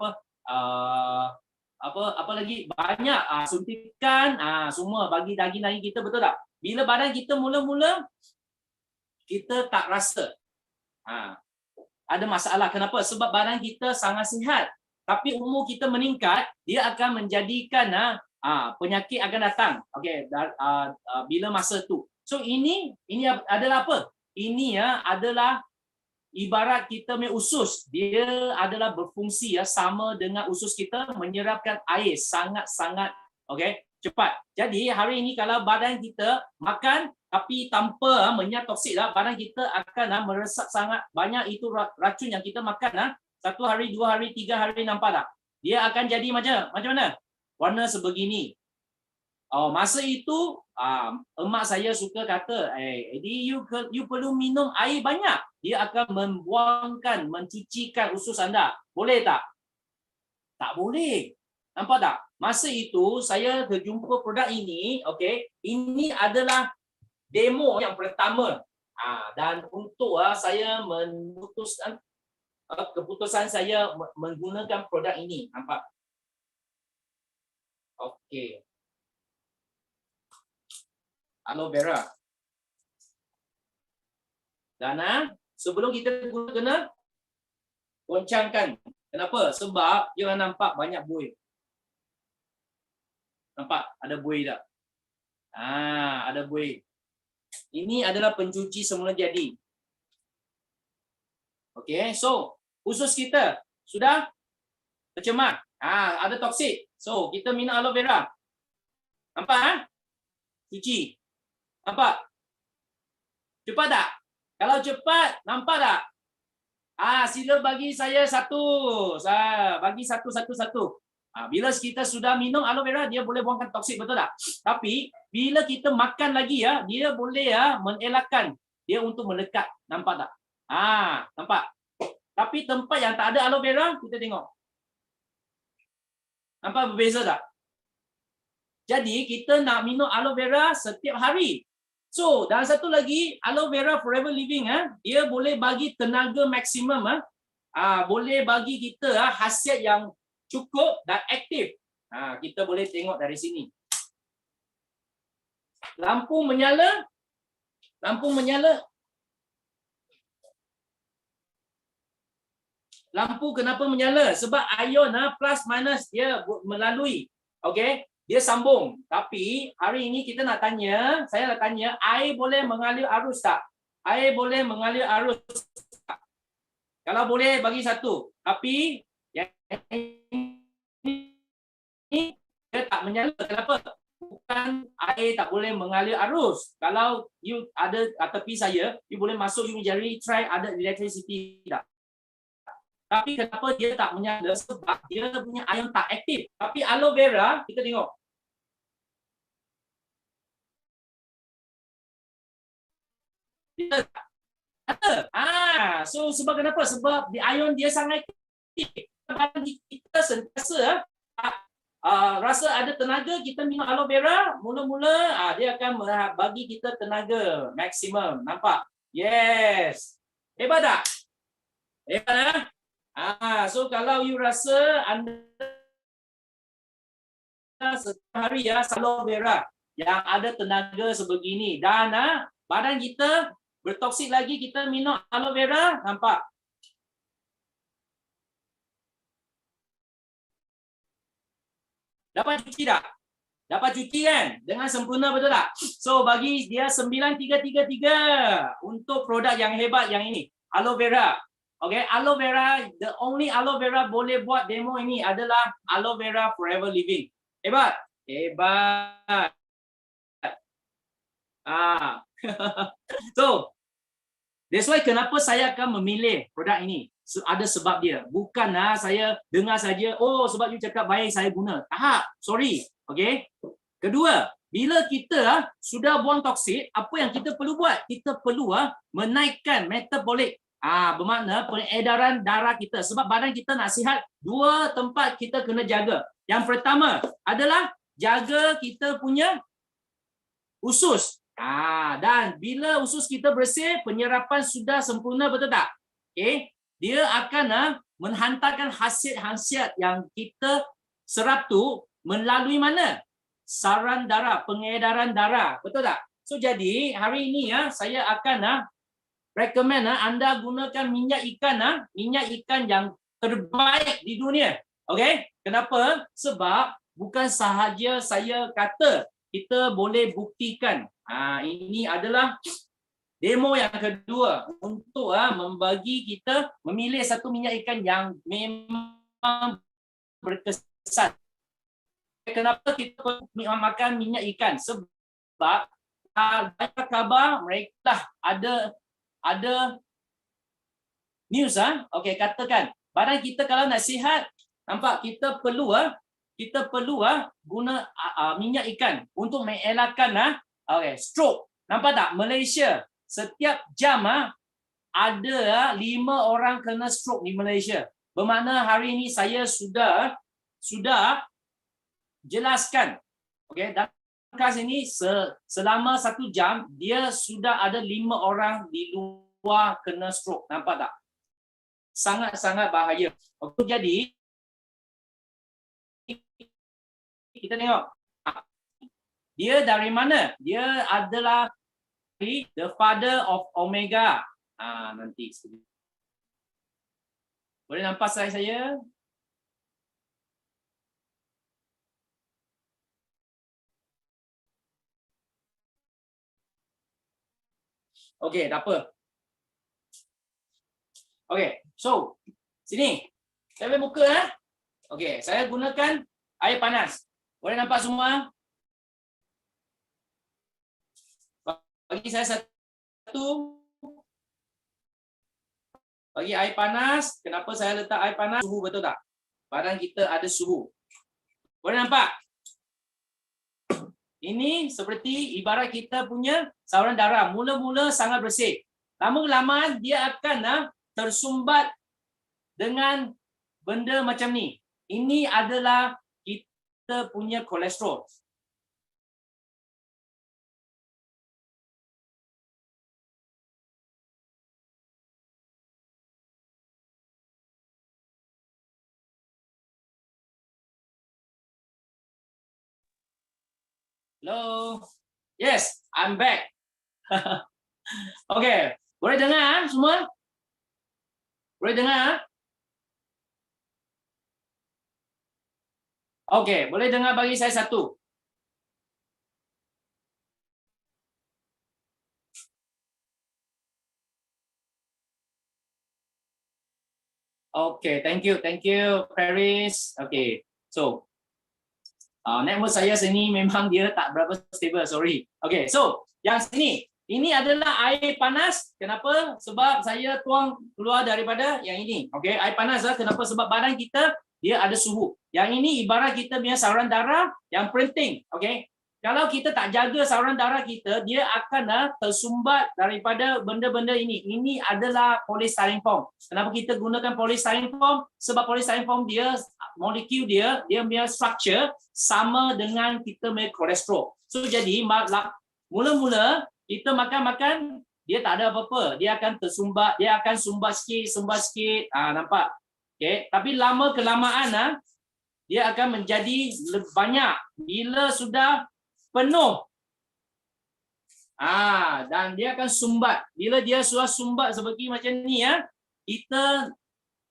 apa lagi banyak suntikan semua bagi daging-daging kita, betul tak? Bila badan kita mula-mula kita tak rasa ada masalah. Kenapa? Sebab badan kita sangat sihat. Tapi umur kita meningkat, dia akan menjadikan penyakit akan datang. Okey, bila masa tu. So ini adalah apa? Ini adalah ibarat kita punya usus, dia adalah berfungsi sama dengan usus kita menyerapkan air sangat-sangat cepat. Jadi hari ini kalau badan kita makan tapi tanpa menyerap toksik, badan kita akan meresap sangat banyak itu racun yang kita makan. 1 hari, 2 hari, 3 hari, nampak tak? Dia akan jadi macam mana? Warna sebegini. Masa itu emak saya suka kata, Eddie, you perlu minum air banyak. Dia akan mencucikan usus anda. Boleh tak? Tak boleh. Nampak tak? Masa itu saya terjumpa produk ini, ini adalah demo yang pertama. Dan untuk saya memutuskan keputusan saya menggunakan produk ini. Nampak? Okey. Aloe vera. Dan sebelum kita guna goncangkan. Kenapa? Sebab jangan nampak banyak buih. Nampak? Ada buih tak? Ada buih. Ini adalah pencuci semula jadi. Okey, so usus kita sudah tercemar. Ada toksik. So kita minum aloe vera. Nampak? Cuci. Nampak? Cepat tak? Kalau cepat, nampak tak? Sila bagi saya satu. Bagi satu. Bila kita sudah minum aloe vera, dia boleh buangkan toksik, betul tak? Tapi, bila kita makan lagi, dia boleh mengelakkan dia untuk melekat. Nampak tak? Nampak? Tapi tempat yang tak ada aloe vera, kita tengok. Nampak berbeza tak? Jadi, kita nak minum aloe vera setiap hari. So, dan satu lagi, aloe vera forever living, dia boleh bagi tenaga maksimum, boleh bagi kita khasiat yang cukup dan aktif. Kita boleh tengok dari sini. Lampu menyala. Lampu kenapa menyala? Sebab ion plus minus dia melalui. Okey? Dia sambung. Tapi hari ini saya nak tanya, air boleh mengalir arus tak? Air boleh mengalir arus tak? Kalau boleh bagi satu. Tapi yang Ini dia tak menyala. Kenapa? Bukan air tak boleh mengalir arus. Kalau you ada tepi saya, you boleh masuk, you mencari try ada electricity tak. Tapi kenapa dia tak menyala? Sebab dia punya ion tak aktif. Tapi aloe vera, kita tengok. Dia ada. So sebab kenapa? Sebab di ion dia sangat aktif. Kita sentiasa rasa ada tenaga, kita minum aloe vera, mula-mula dia akan bagi kita tenaga maksimum. Nampak? Yes. Hebat tak? Hebat so kalau you rasa anda setiap hari aloe vera yang ada tenaga sebegini dan badan kita bertoksik lagi, kita minum aloe vera, nampak? Dapat cuci tak? Dapat cuci kan? Dengan sempurna, betul tak? So bagi dia 9333 untuk produk yang hebat yang ini, aloe vera. Okay, aloe vera, the only aloe vera boleh buat demo ini adalah aloe vera forever living. Hebat? Hebat. So, that's why kenapa saya akan memilih produk ini. Ada sebab dia. Bukan saya dengar saja, oh sebab you cakap baik saya guna. Tak, sorry. Okay. Kedua, bila kita sudah buang toksik, apa yang kita perlu buat? Kita perlu menaikkan metabolik. Bermakna peredaran darah kita. Sebab badan kita nak sihat, dua tempat kita kena jaga. Yang pertama adalah jaga kita punya usus. Dan bila usus kita bersih, penyerapan sudah sempurna, betul tak? Okay. Dia akan menghantarkan khasiat-khasiat yang kita serap tu melalui mana? Saluran darah, pengedaran darah, betul tak? So jadi hari ini saya akan recommend anda gunakan minyak ikan yang terbaik di dunia. Okay? Kenapa? Sebab bukan sahaja saya kata, kita boleh buktikan. Ini adalah demo yang kedua untuk membagi kita memilih satu minyak ikan yang memang berkesan. Kenapa kita makan minyak ikan? Sebab banyak khabar mereka ada news okey, katakan badan kita kalau nak sihat, nampak kita perlu guna minyak ikan untuk mengelakkan stroke. Nampak tak? Malaysia setiap jam ada 5 orang kena stroke di Malaysia. Bermakna hari ini saya sudah jelaskan. Okey, dalam kelas ini selama 1 jam dia sudah ada 5 orang di luar kena stroke. Nampak tak? Sangat-sangat bahaya. Okey, jadi kita tengok. Dia dari mana? Dia adalah the father of omega. Nanti boleh nampak slide saya? Okey, tak apa. Okey, so sini. Saya boleh buka Okey, saya gunakan air panas. Boleh nampak semua? Bagi saya satu. Bagi air panas. Kenapa saya letak air panas? Suhu, betul tak? Badan kita ada suhu. Boleh nampak? Ini seperti ibarat kita punya saluran darah. Mula-mula sangat bersih. Lama-kelamaan dia akan tersumbat dengan benda macam ni. Ini adalah kita punya kolesterol. Hello. Yes, I'm back. Okay, boleh dengar semua? Boleh dengar? Okay, boleh dengar bagi saya satu. Okay, thank you, Paris. Okay, so network saya sini memang dia tak berapa stable, sorry. Okay, so yang sini, ini adalah air panas. Kenapa? Sebab saya tuang keluar daripada yang ini. Okay, air panas lah. Kenapa? Sebab badan kita dia ada suhu. Yang ini ibarat kita punya saluran darah yang penting. Okay, kalau kita tak jaga saluran darah kita, dia akan tersumbat daripada benda-benda ini. Ini adalah polystyrene. Kenapa kita gunakan polystyrene? Sebab polystyrene dia molekul dia punya structure sama dengan kita punya kolesterol. So jadi mula-mula kita makan dia tak ada apa-apa, dia akan tersumbat, dia akan sumbat sikit. Nampak? Okay, tapi lama kelamaan dia akan menjadi banyak. Bila sudah penuh, dan dia akan sumbat. Bila dia sudah sumbat seperti macam ni kita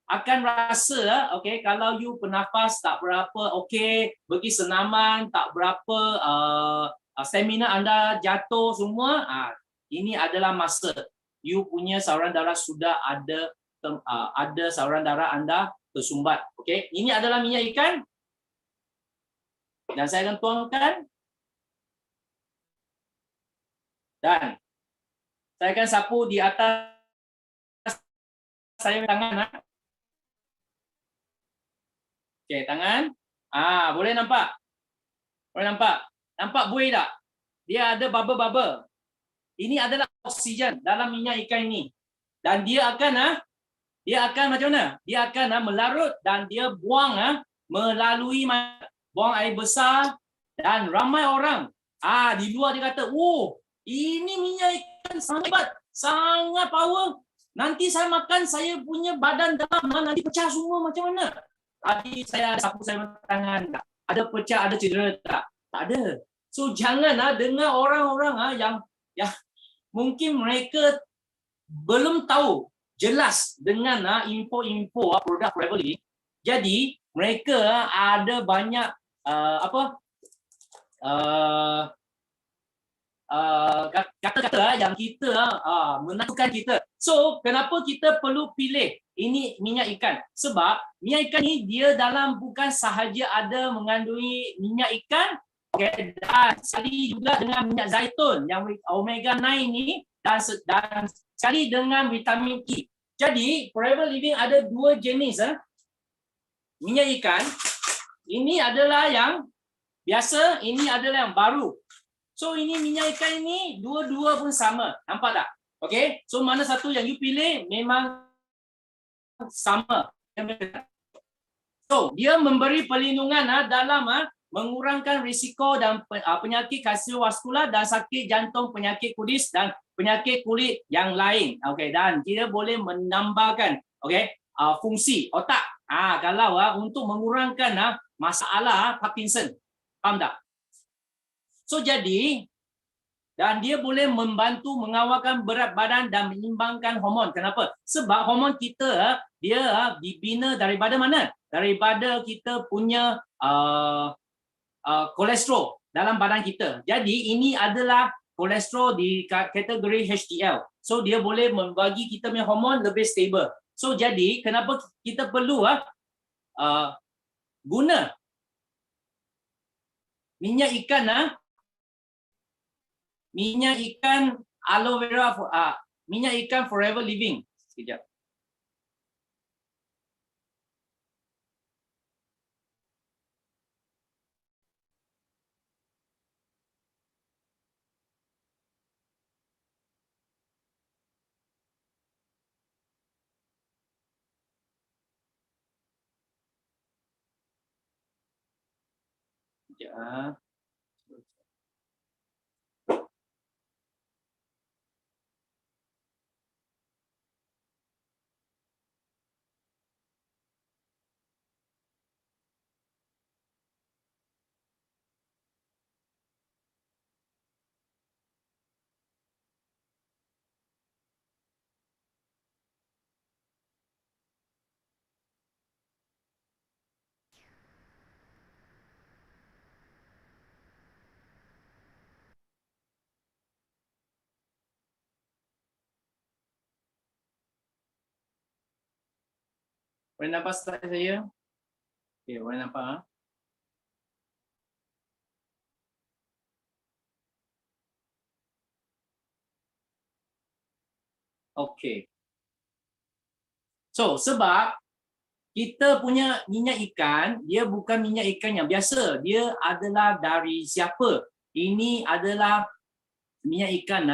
akan rasa okay, kalau you bernafas tak berapa okay, pergi senaman tak berapa, stamina anda jatuh semua, ini adalah masa you punya saluran darah sudah ada saluran darah anda tersumbat. Okay, ini adalah minyak ikan dan saya akan tuangkan dan saya akan sapu di atas saya tangan. Okey, tangan. Boleh nampak? Boleh nampak? Nampak buih tak? Dia ada bubble-bubble. Ini adalah oksigen dalam minyak ikan ini. Dan dia akan macam mana? Dia akan melarut dan dia buang melalui buang air besar dan ramai orang di luar dia kata, "Oh, ini minyak ikan sangat hebat, sangat power. Nanti saya makan saya punya badan dalam nanti pecah semua macam mana?" Tadi saya sapu saya tangan tak? Ada pecah, ada cedera tak? Tak ada. So jangan dengar orang-orang yang mungkin mereka belum tahu jelas dengan info-info produk Forever Living. Jadi mereka ada banyak kata-kata yang kita menakutkan kita. So kenapa kita perlu pilih ini minyak ikan? Sebab minyak ikan ni dia dalam bukan sahaja ada mengandungi minyak ikan, okay, dan sekali juga dengan minyak zaitun yang omega 9 ni dan sekali dengan vitamin E. Jadi Forever Living ada dua jenis minyak ikan. Ini adalah yang biasa, ini adalah yang baru. So ini minyak ikan ini dua-dua pun sama. Nampak tak? Okay. So mana satu yang you pilih memang sama. So dia memberi perlindungan dalam mengurangkan risiko dan penyakit kardiovaskular dan sakit jantung, penyakit kudis dan penyakit kulit yang lain. Okay. Dan dia boleh menambahkan fungsi otak. Kalau untuk mengurangkan masalah Parkinson. Faham tak? So jadi, dan dia boleh membantu mengawalkan berat badan dan menyeimbangkan hormon. Kenapa? Sebab hormon kita dia dibina daripada mana? Daripada kita punya kolesterol dalam badan kita. Jadi ini adalah kolesterol di kategori HDL. So dia boleh membagi kita punya hormon lebih stable. So jadi kenapa kita perlu guna minyak ikan minyak ikan aloe vera, minyak ikan Forever Living. Sekejap. Sekejap. Boleh nampak slide saya? Okey, boleh nampak ah? Okey. So, sebab kita punya minyak ikan, dia bukan minyak ikan yang biasa. Dia adalah dari siapa? Ini adalah minyak ikan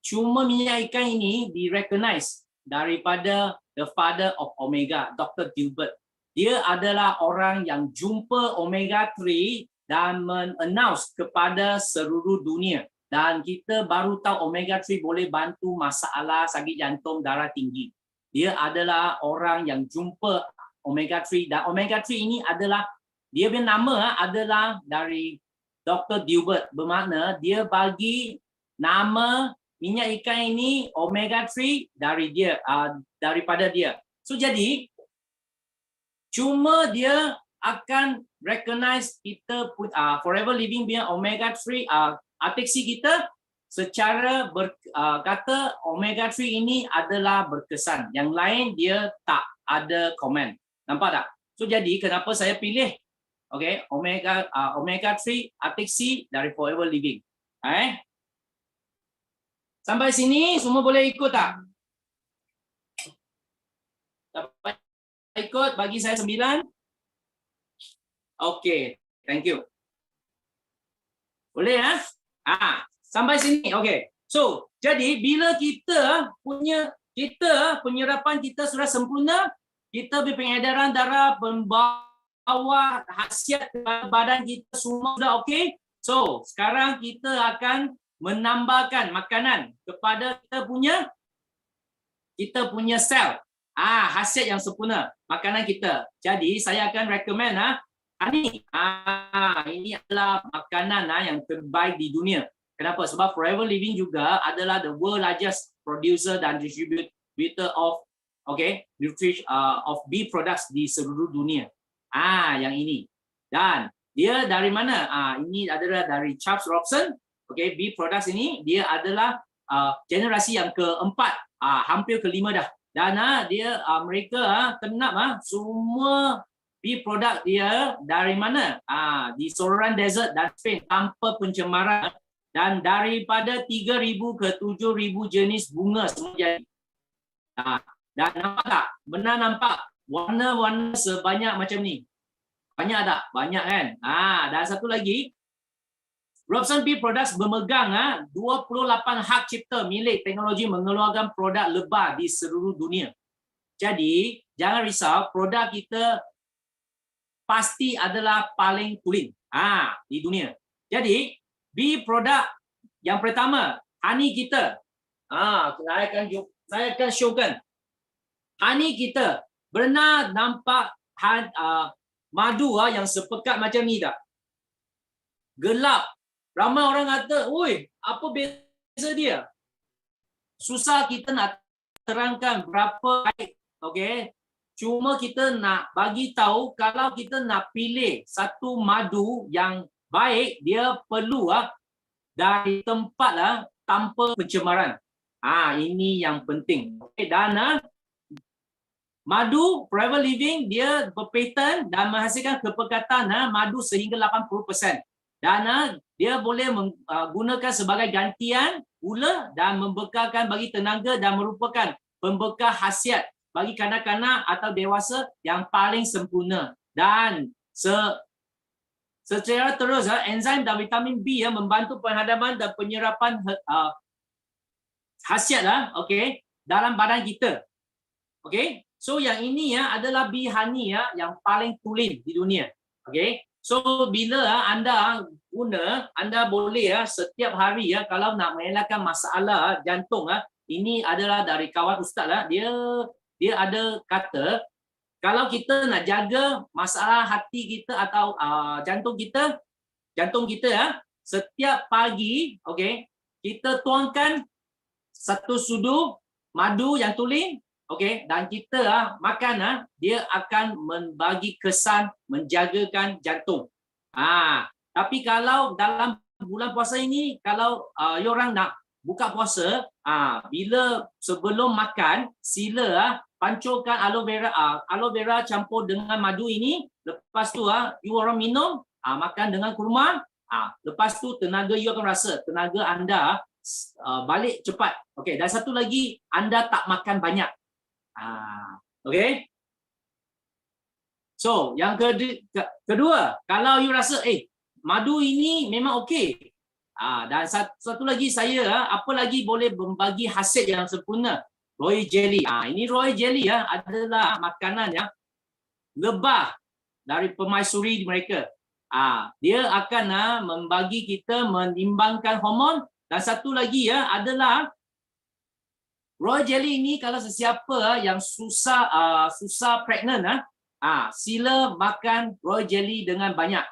cuma minyak ikan ini di-recognize daripada the father of Omega, Dr. Dilbert. Dia adalah orang yang jumpa Omega 3 dan men-announce kepada seluruh dunia. Dan kita baru tahu Omega 3 boleh bantu masalah sakit jantung, darah tinggi. Dia adalah orang yang jumpa Omega 3 dan Omega 3 ini adalah dia punya nama adalah dari Dr. Dilbert, bermakna dia bagi nama minyak ikan ini Omega 3 dari dia daripada dia. So jadi cuma dia akan recognize kita Forever Living punya Omega 3 artiksi kita secara kata Omega 3 ini adalah berkesan. Yang lain dia tak ada komen. Nampak tak? So jadi kenapa saya pilih Omega 3 artiksi dari Forever Living. Sampai sini semua boleh ikut tak? Dapat ikut, bagi saya 9. Okey, thank you. Boleh ya? Sampai sini. Okey. So, jadi bila kita punya penyerapan kita sudah sempurna, kita pengedaran darah membawa khasiat kepada badan kita semua sudah okey. So, sekarang kita akan menambahkan makanan kepada kita punya sel. Khasiat yang sempurna makanan kita. Jadi saya akan recommend ini adalah makanan yang terbaik di dunia. Kenapa? Sebab Forever Living juga adalah the world largest producer dan distributor of nutrition of beef products di seluruh dunia. Yang ini. Dan dia dari mana? Ini adalah dari Charles Robson. Beef products ini dia adalah generasi yang keempat, hampir kelima dah. Dan mereka kenap semua beef produk dia dari mana? Di Sonoran Desert dan Spain tanpa pencemaran, dan daripada 3,000 ke 7,000 jenis bunga semua jadi. Dan nampak tak? Benar nampak warna-warna sebanyak macam ni. Banyak tak? Banyak kan? Dan satu lagi, Robson Beef Products bermegang 28 hak cipta milik teknologi mengeluarkan produk lebah di seluruh dunia. Jadi, jangan risau, produk kita pasti adalah paling clean di dunia. Jadi, beef produk yang pertama, honey kita. Saya akan showkan. Honey kita benar nampak madu yang sepekat macam ni tak? Gelap. Ramai orang kata, "Oi, apa beza dia?" Susah kita nak terangkan berapa baik. Cuma kita nak bagi tahu kalau kita nak pilih satu madu yang baik, dia perlu dari tempat tanpa pencemaran. Ini yang penting. Dan madu Forever Living dia berpaten dan menghasilkan kepekatan madu sehingga 80%. Dan dia boleh menggunakan sebagai gantian gula dan membekalkan bagi tenaga dan merupakan pembekal khasiat bagi kanak-kanak atau dewasa yang paling sempurna. Dan secara terus enzim dan vitamin B membantu penghadapan dan penyerapan khasiat dalam badan kita. So yang ini adalah bee honey yang paling clean di dunia. So bila anda guna, anda boleh setiap hari kalau nak mengelakkan masalah jantung, ini adalah dari kawan ustaz dia ada kata kalau kita nak jaga masalah hati kita atau jantung kita setiap pagi kita tuangkan satu sudu madu yang tulen dan kita makan, dia akan membagi kesan menjagakan jantung. Tapi kalau dalam bulan puasa ini, kalau orang nak buka puasa, bila sebelum makan sila pancurkan aloe vera campur dengan madu ini. Lepas tu you orang minum, makan dengan kurma. Lepas tu tenaga you akan rasa tenaga anda balik cepat. Okey, dan satu lagi anda tak makan banyak. Okey. So, yang kedua, kalau you rasa madu ini memang okey. Dan satu lagi saya apa lagi boleh membagi hasil yang sempurna. Royal jelly. Ini royal jelly adalah makanan yang lebah dari permaisuri mereka. Dia akan membagi kita menimbangkan hormon. Dan satu lagi adalah royal jelly ini kalau sesiapa yang susah pregnant sila makan royal jelly dengan banyak.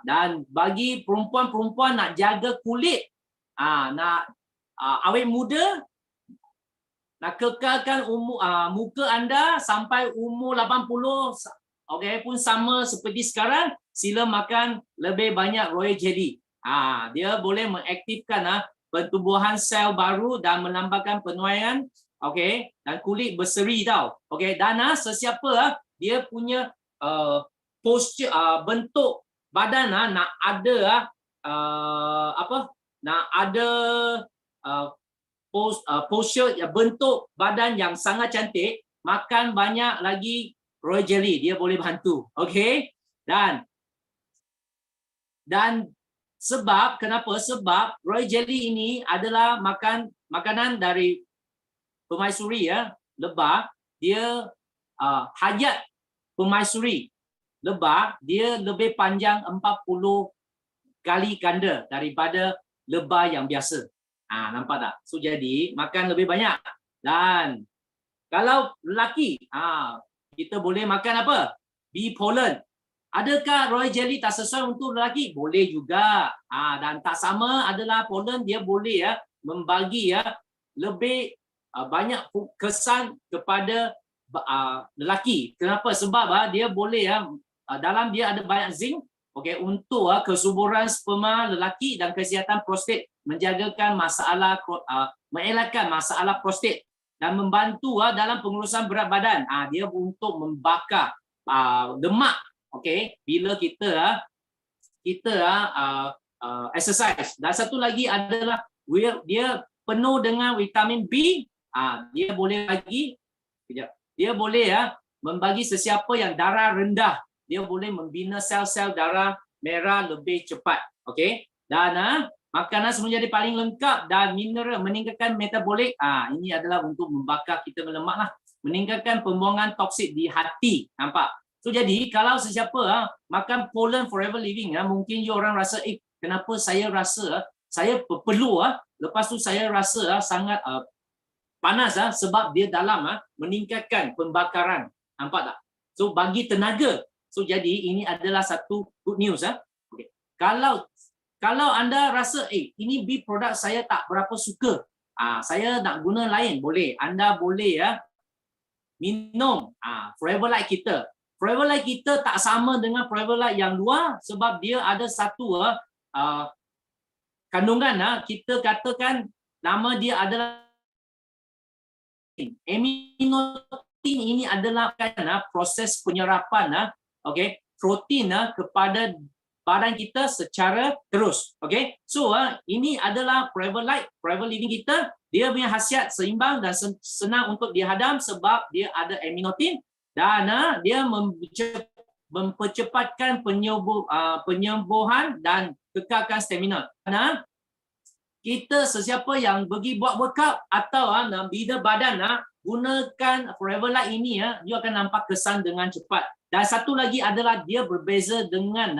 Dan bagi perempuan-perempuan nak jaga kulit, nak awet muda, nak kekalkan muka anda sampai umur 80, okey, pun sama seperti sekarang, sila makan lebih banyak royal jelly. Dia boleh mengaktifkan pertumbuhan sel baru dan menambahkan penuaian, okey, dan kulit berseri tau. Okey, dan sesiapa dia punya posture, bentuk badan nak ada nak ada posture, bentuk badan yang sangat cantik, makan banyak lagi royal jelly, dia boleh bantu. Okey, dan kenapa? Sebab royal jelly ini adalah makanan dari permaisuri lebah. Dia hajat permaisuri lebah dia lebih panjang 40 kali ganda daripada lebah yang biasa. Nampak tak? So jadi makan lebih banyak. Dan kalau lelaki, kita boleh makan apa? Bee pollen. Adakah royal jelly tak sesuai untuk lelaki? Boleh juga. Dan tak sama adalah pollen, dia boleh membagi lebih banyak kesan kepada lelaki. Kenapa? Sebab dia boleh dalam dia ada banyak zinc, okey, untuk kesuburan sperma lelaki dan kesihatan prostat, menjagakan masalah mengelakkan masalah prostat dan membantu dalam pengurusan berat badan. Dia untuk membakar lemak. Okey, bila kita exercise. Dan satu lagi adalah dia penuh dengan vitamin B. Dia boleh membagi sesiapa yang darah rendah, dia boleh membina sel-sel darah merah lebih cepat. Okey, dan makanan semua jadi paling lengkap dan mineral, meningkatkan metabolik. Ini adalah untuk membakar kita lemak lah, meningkatkan pembuangan toksik di hati. Nampak? So jadi kalau sesiapa makan pollen forever living, mungkin you orang rasa kenapa saya rasa saya perlu lepas tu saya rasa sangat panas sebab dia dalam meningkatkan pembakaran. Nampak tak? So bagi tenaga. So jadi ini adalah satu good news. Okay. Kalau anda rasa ini bee produk saya tak berapa suka, saya nak guna lain, boleh. Anda boleh minum Forever Light kita. Forever Light kita tak sama dengan Forever Light yang luar sebab dia ada satu kandungan kita katakan nama dia adalah aminotin. Ini adalah proses penyerapan protein kepada badan kita secara terus. Okey. So ini adalah Forever Light, Forever Living kita. Dia punya khasiat seimbang dan senang untuk dihadam sebab dia ada aminotin dan dia mempercepatkan penyembuhan dan kekalkan stamina. Karena kita sesiapa yang pergi buat workout atau bina badan, gunakan Forever Light ini, you akan nampak kesan dengan cepat. Dan satu lagi adalah dia berbeza dengan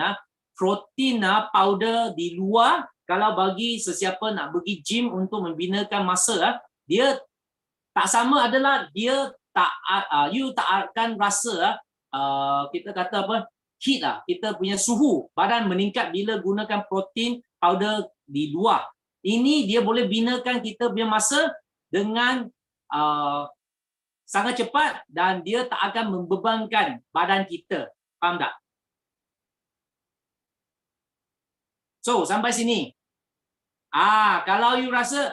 protein powder di luar. Kalau bagi sesiapa nak pergi gym untuk membinakan masa, dia tak sama adalah dia you tak akan rasa kita kata apa, heat lah, kita punya suhu badan meningkat bila gunakan protein powder di luar. Ini dia boleh binakan kita punya masa dengan sangat cepat dan dia tak akan membebankan badan kita. Faham tak? So, sampai sini. Kalau you rasa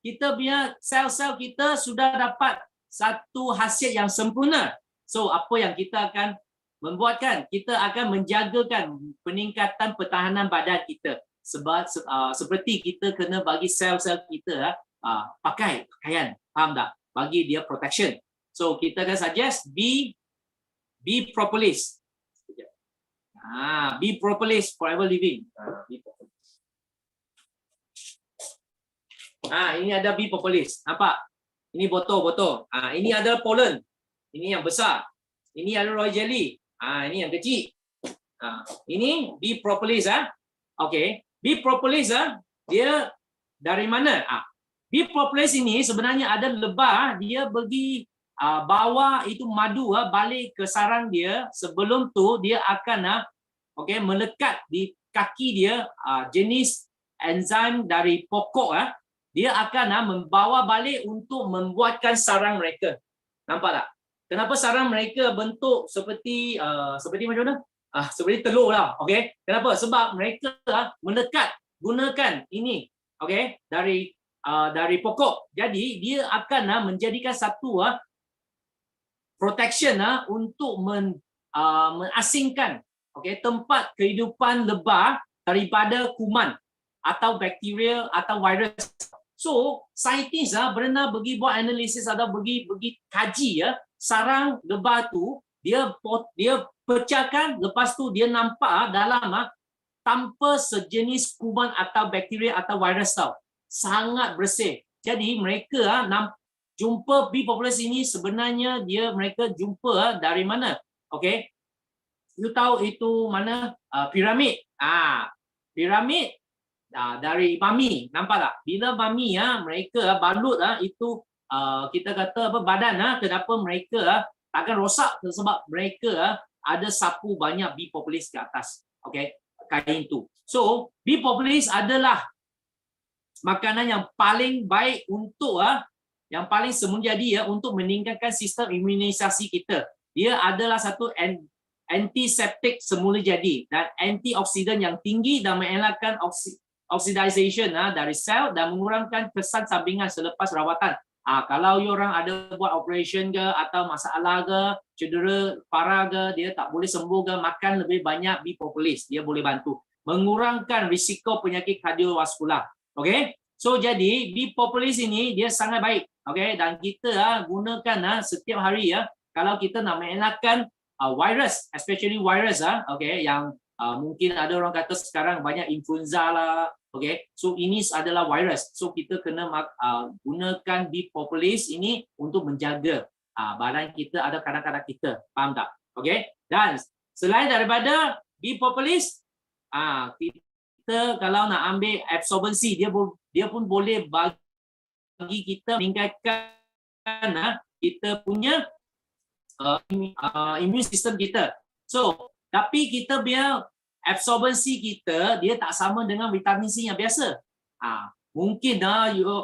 kita punya sel-sel kita sudah dapat satu hasil yang sempurna. So apa yang kita akan membuatkan? Kita akan menjagakan peningkatan pertahanan badan kita. Sebab seperti kita kena bagi sel-sel kita pakai pakaian. Faham tak? Bagi dia protection. So kita akan suggest be propolis. Be propolis forever living. Be propolis. Ini ada bee propolis. Nampak? Ini botol-botol. Ini ada pollen. Ini yang besar. Ini ada royal jelly. Ini yang kecil. Ini bee propolis. Okey. Bee propolis dia dari mana? Bee propolis ini sebenarnya ada lebah. Dia pergi bawa itu madu balik ke sarang dia. Sebelum tu dia akan melekat di kaki dia jenis enzim dari pokok dia akan membawa balik untuk membuatkan sarang mereka. Nampak tak? Kenapa sarang mereka bentuk seperti macam mana? Seperti telur lah. Okey. Kenapa? Sebab mereka melekat gunakan ini dari pokok. Jadi dia akan menjadikan satu protection untuk mengasingkan tempat kehidupan lebah daripada kuman atau bakteria atau virus. So, saintis berenang pergi buat analisis atau pergi kaji sarang lebah tu dia pecahkan, lepas tu dia nampak dalam tanpa sejenis kuman atau bakteria atau virus tau. Sangat bersih. Jadi mereka jumpa bee populace ini sebenarnya mereka jumpa dari mana? Okey. You tahu itu mana? Piramid. Piramid dari mami, nampak tak? Bila mami mereka balut itu kita kata badan kenapa mereka takkan rosak sebab mereka ada sapu banyak bee populace ke atas. Okey, kain tu. So, bee populace adalah makanan yang paling baik untuk yang paling semenjadi untuk meningkatkan sistem imunisasi kita. Dia adalah satu antiseptik semula jadi dan antioksidan yang tinggi dan mengelakkan oxidization dari sel dan mengurangkan kesan sampingan selepas rawatan. Kalau orang ada buat operation ke atau masalah ke, cedera parah ke, dia tak boleh sembuh ke, makan lebih banyak bee propolis. Dia boleh bantu mengurangkan risiko penyakit kardiovaskular. Okey. So jadi bee propolis ini dia sangat baik. Okey, dan kita gunakan setiap hari kalau kita nak mengelakkan virus, especially virus yang mungkin ada orang kata sekarang banyak influenza lah. Okay, so ini adalah virus. So kita kena gunakan bee propolis ini untuk menjaga badan kita ada kadang-kadang kita. Faham tak? Okay, dan selain daripada bee propolis, kita kalau nak ambil absorbency, dia pun boleh bagi kita meningkatkan kita punya immune system kita. So, tapi kita punya absorbency kita dia tak sama dengan vitamin C yang biasa. Mungkin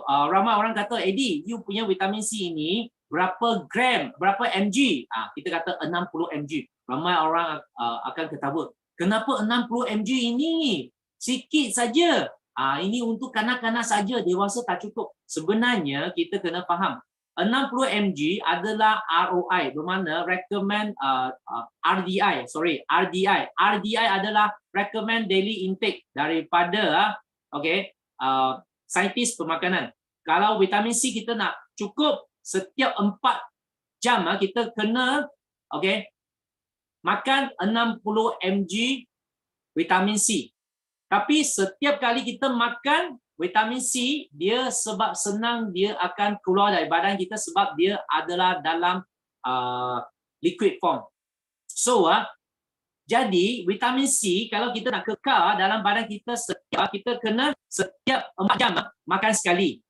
ramai orang kata, Eddie, you punya vitamin C ini berapa gram, berapa mg? Kita kata 60 mg. Ramai orang akan ketawa. Kenapa 60 mg ini? Sikit saja. Ini untuk kanak-kanak saja, dewasa tak cukup. Sebenarnya kita kena faham 60 mg adalah ROI, bermakna recommend RDI. RDI adalah recommend daily intake daripada saintis pemakanan. Kalau vitamin C kita nak cukup setiap 4 jam kita kena makan 60 mg vitamin C. Tapi setiap kali kita makan vitamin C, dia sebab senang dia akan keluar dari badan kita sebab dia adalah dalam liquid form. So, jadi vitamin C kalau kita nak kekal dalam badan kita kita kena setiap 4 jam makan sekali.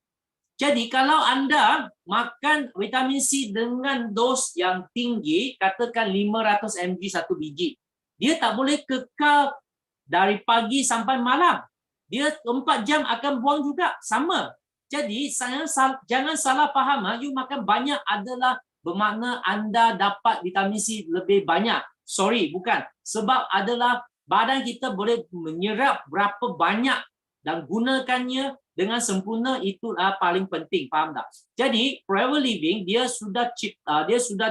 Jadi kalau anda makan vitamin C dengan dos yang tinggi, katakan 500 mg satu biji, dia tak boleh kekal dari pagi sampai malam. Dia 4 jam akan buang juga, sama. Jadi jangan salah faham, you makan banyak adalah bermakna anda dapat vitamin C lebih banyak. Sorry, bukan. Sebab adalah badan kita boleh menyerap berapa banyak dan gunakannya dengan sempurna, itulah paling penting, faham tak? Jadi Forever Living dia sudah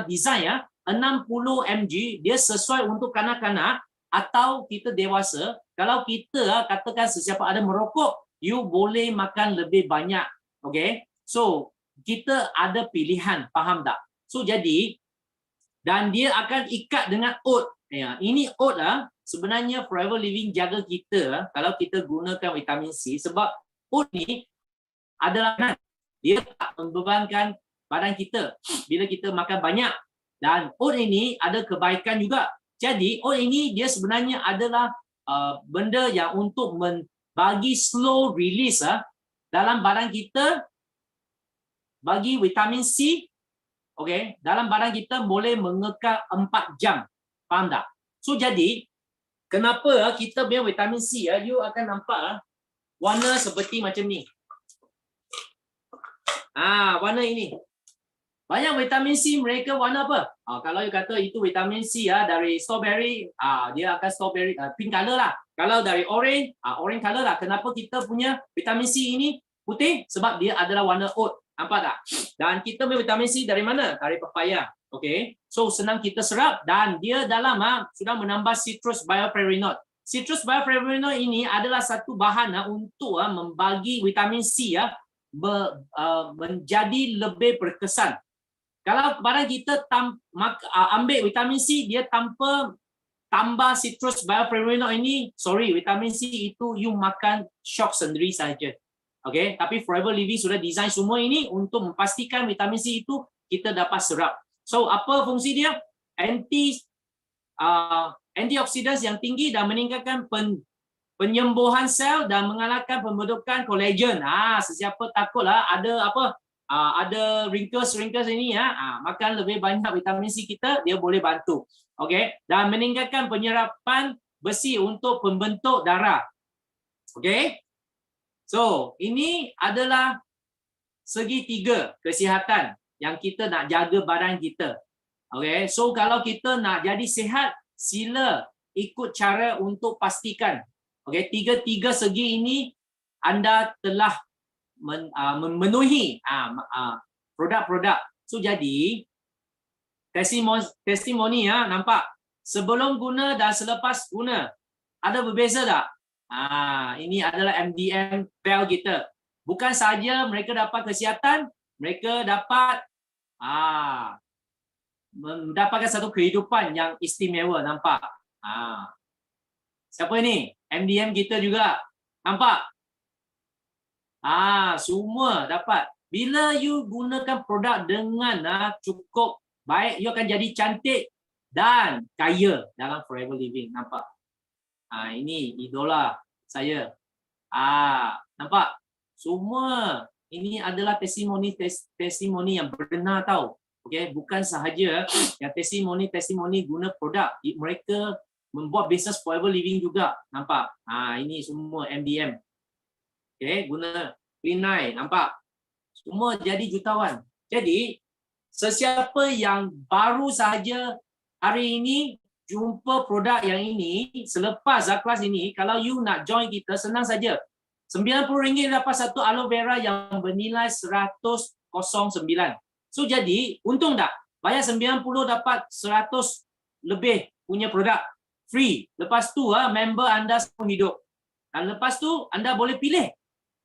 design 60 mg, dia sesuai untuk kanak-kanak atau kita dewasa. Kalau kita katakan sesiapa ada merokok, you boleh makan lebih banyak. Okay, so kita ada pilihan, faham tak? So jadi, dan dia akan ikat dengan oat. Ini oat sebenarnya Forever Living jaga kita kalau kita gunakan vitamin C, sebab oat ni adalah dia tak membebankan badan kita bila kita makan banyak, dan oat ini ada kebaikan juga. Jadi oat ini dia sebenarnya adalah benda yang untuk bagi slow release dalam badan kita, bagi vitamin C. Okay, dalam badan kita boleh mengekal 4 jam. Faham tak? So jadi, kenapa kita punya vitamin C you akan nampak warna seperti macam ni. Warna ini. Banyak vitamin C mereka warna apa? Kalau you kata itu vitamin C dari strawberry, dia akan strawberry pink color lah. Kalau dari orange, orange color lah. Kenapa kita punya vitamin C ini putih? Sebab dia adalah warna oat. Nampak tak? Dan kita punya vitamin C dari mana? Dari pepaya. Okay. So senang kita serap, dan dia dalam sudah menambah citrus bioflavonoid. Citrus bioflavonoid ini adalah satu bahan untuk membagi vitamin C menjadi lebih berkesan. Kalau badan kita ambil vitamin C, dia tanpa tambah citrus bioflavonoid ini, sorry, vitamin C itu you makan shock sendiri saja. Okay, tapi Forever Living sudah design semua ini untuk memastikan vitamin C itu kita dapat serap. So apa fungsi dia? Antioksidan yang tinggi dan meningkatkan penyembuhan sel dan mengalahkan pembentukan kolagen. Sesiapa takutlah ada wrinkles ini makan lebih banyak vitamin C kita, dia boleh bantu. Okay, dan meningkatkan penyerapan besi untuk pembentuk darah. Okay. So, ini adalah segi 3 kesihatan yang kita nak jaga badan kita. Okay, so kalau kita nak jadi sihat, sila ikut cara untuk pastikan. Okay, 3 segi ini anda telah memenuhi produk-produk. So, jadi testimoni nampak sebelum guna dan selepas guna ada berbeza tak? Ini adalah MDM Bell kita. Bukan saja mereka dapat kesihatan, mereka dapat mendapatkan satu kehidupan yang istimewa. Nampak? Siapa ini? MDM kita juga. Nampak? Semua dapat. Bila you gunakan produk dengan cukup baik, you akan jadi cantik dan kaya dalam Forever Living. Nampak? Ini idola saya. Nampak? Semua ini adalah testimoni yang benar tahu. Okay? Bukan sahaja yang testimoni guna produk. Mereka membuat bisnes Forever Living juga. Nampak? Ini semua MDM. Okay? Guna Clean9. Nampak? Semua jadi jutawan. Jadi, sesiapa yang baru saja hari ini jumpa produk yang ini, selepas kelas ini, kalau you nak join kita, senang saja. RM90 dapat satu aloe vera yang bernilai 109. So jadi, untung tak? Bayar RM90 dapat 100 lebih punya produk. Free. Lepas tu, member anda semua hidup. Dan lepas tu, anda boleh pilih.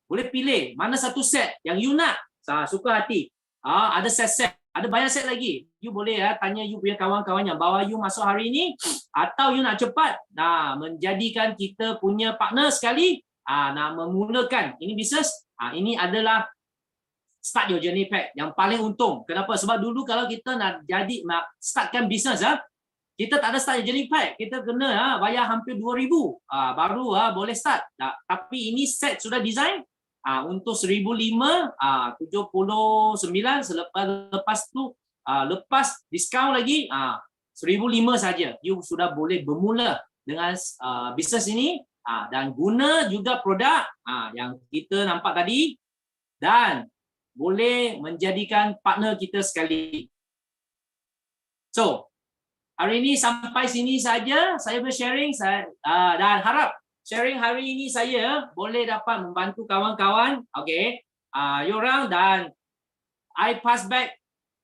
Boleh pilih mana satu set yang you nak. Suka hati. Ada set-set. Ada banyak set lagi. You boleh tanya you punya kawan-kawan yang bawa you masuk hari ini, atau you nak cepat menjadikan kita punya partner sekali, nak memulakan ini bisnes. Ini adalah Start Your Journey Pack yang paling untung. Kenapa? Sebab dulu kalau kita nak startkan bisnes, kita tak ada Start Your Journey Pack. Kita kena bayar hampir RM2,000 baru boleh start. Tapi ini set sudah design untuk RM1,500, RM79, lepas tu lepas diskaun lagi RM1,500 saja. You sudah boleh bermula dengan bisnes ini dan guna juga produk yang kita nampak tadi, dan boleh menjadikan partner kita sekali. So, hari ini sampai sini saja saya bersharing, dan harap sharing hari ini saya boleh dapat membantu kawan-kawan. Okay. Yorang dan I pass back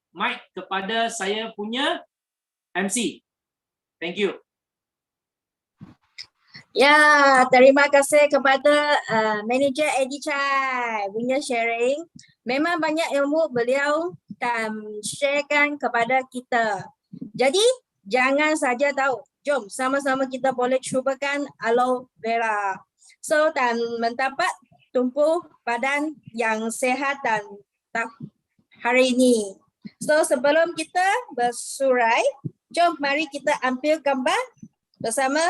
mic kepada saya punya MC. Thank you. Ya, terima kasih kepada Manager Eddie Chai punya sharing. Memang banyak ilmu beliau dan sharekan kepada kita. Jadi, jangan saja tahu. Jom sama-sama kita boleh cubakan aloe vera. So, dan mendapat tumbuh badan yang sehat dan hari ini. So, sebelum kita bersurai, jom mari kita ambil gambar bersama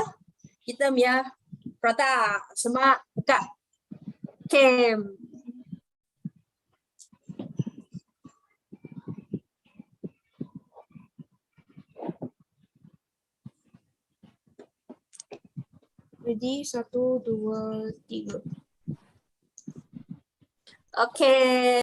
kita punya Prata sama Kak Kim. Ready, 1, 2, 3. Okay.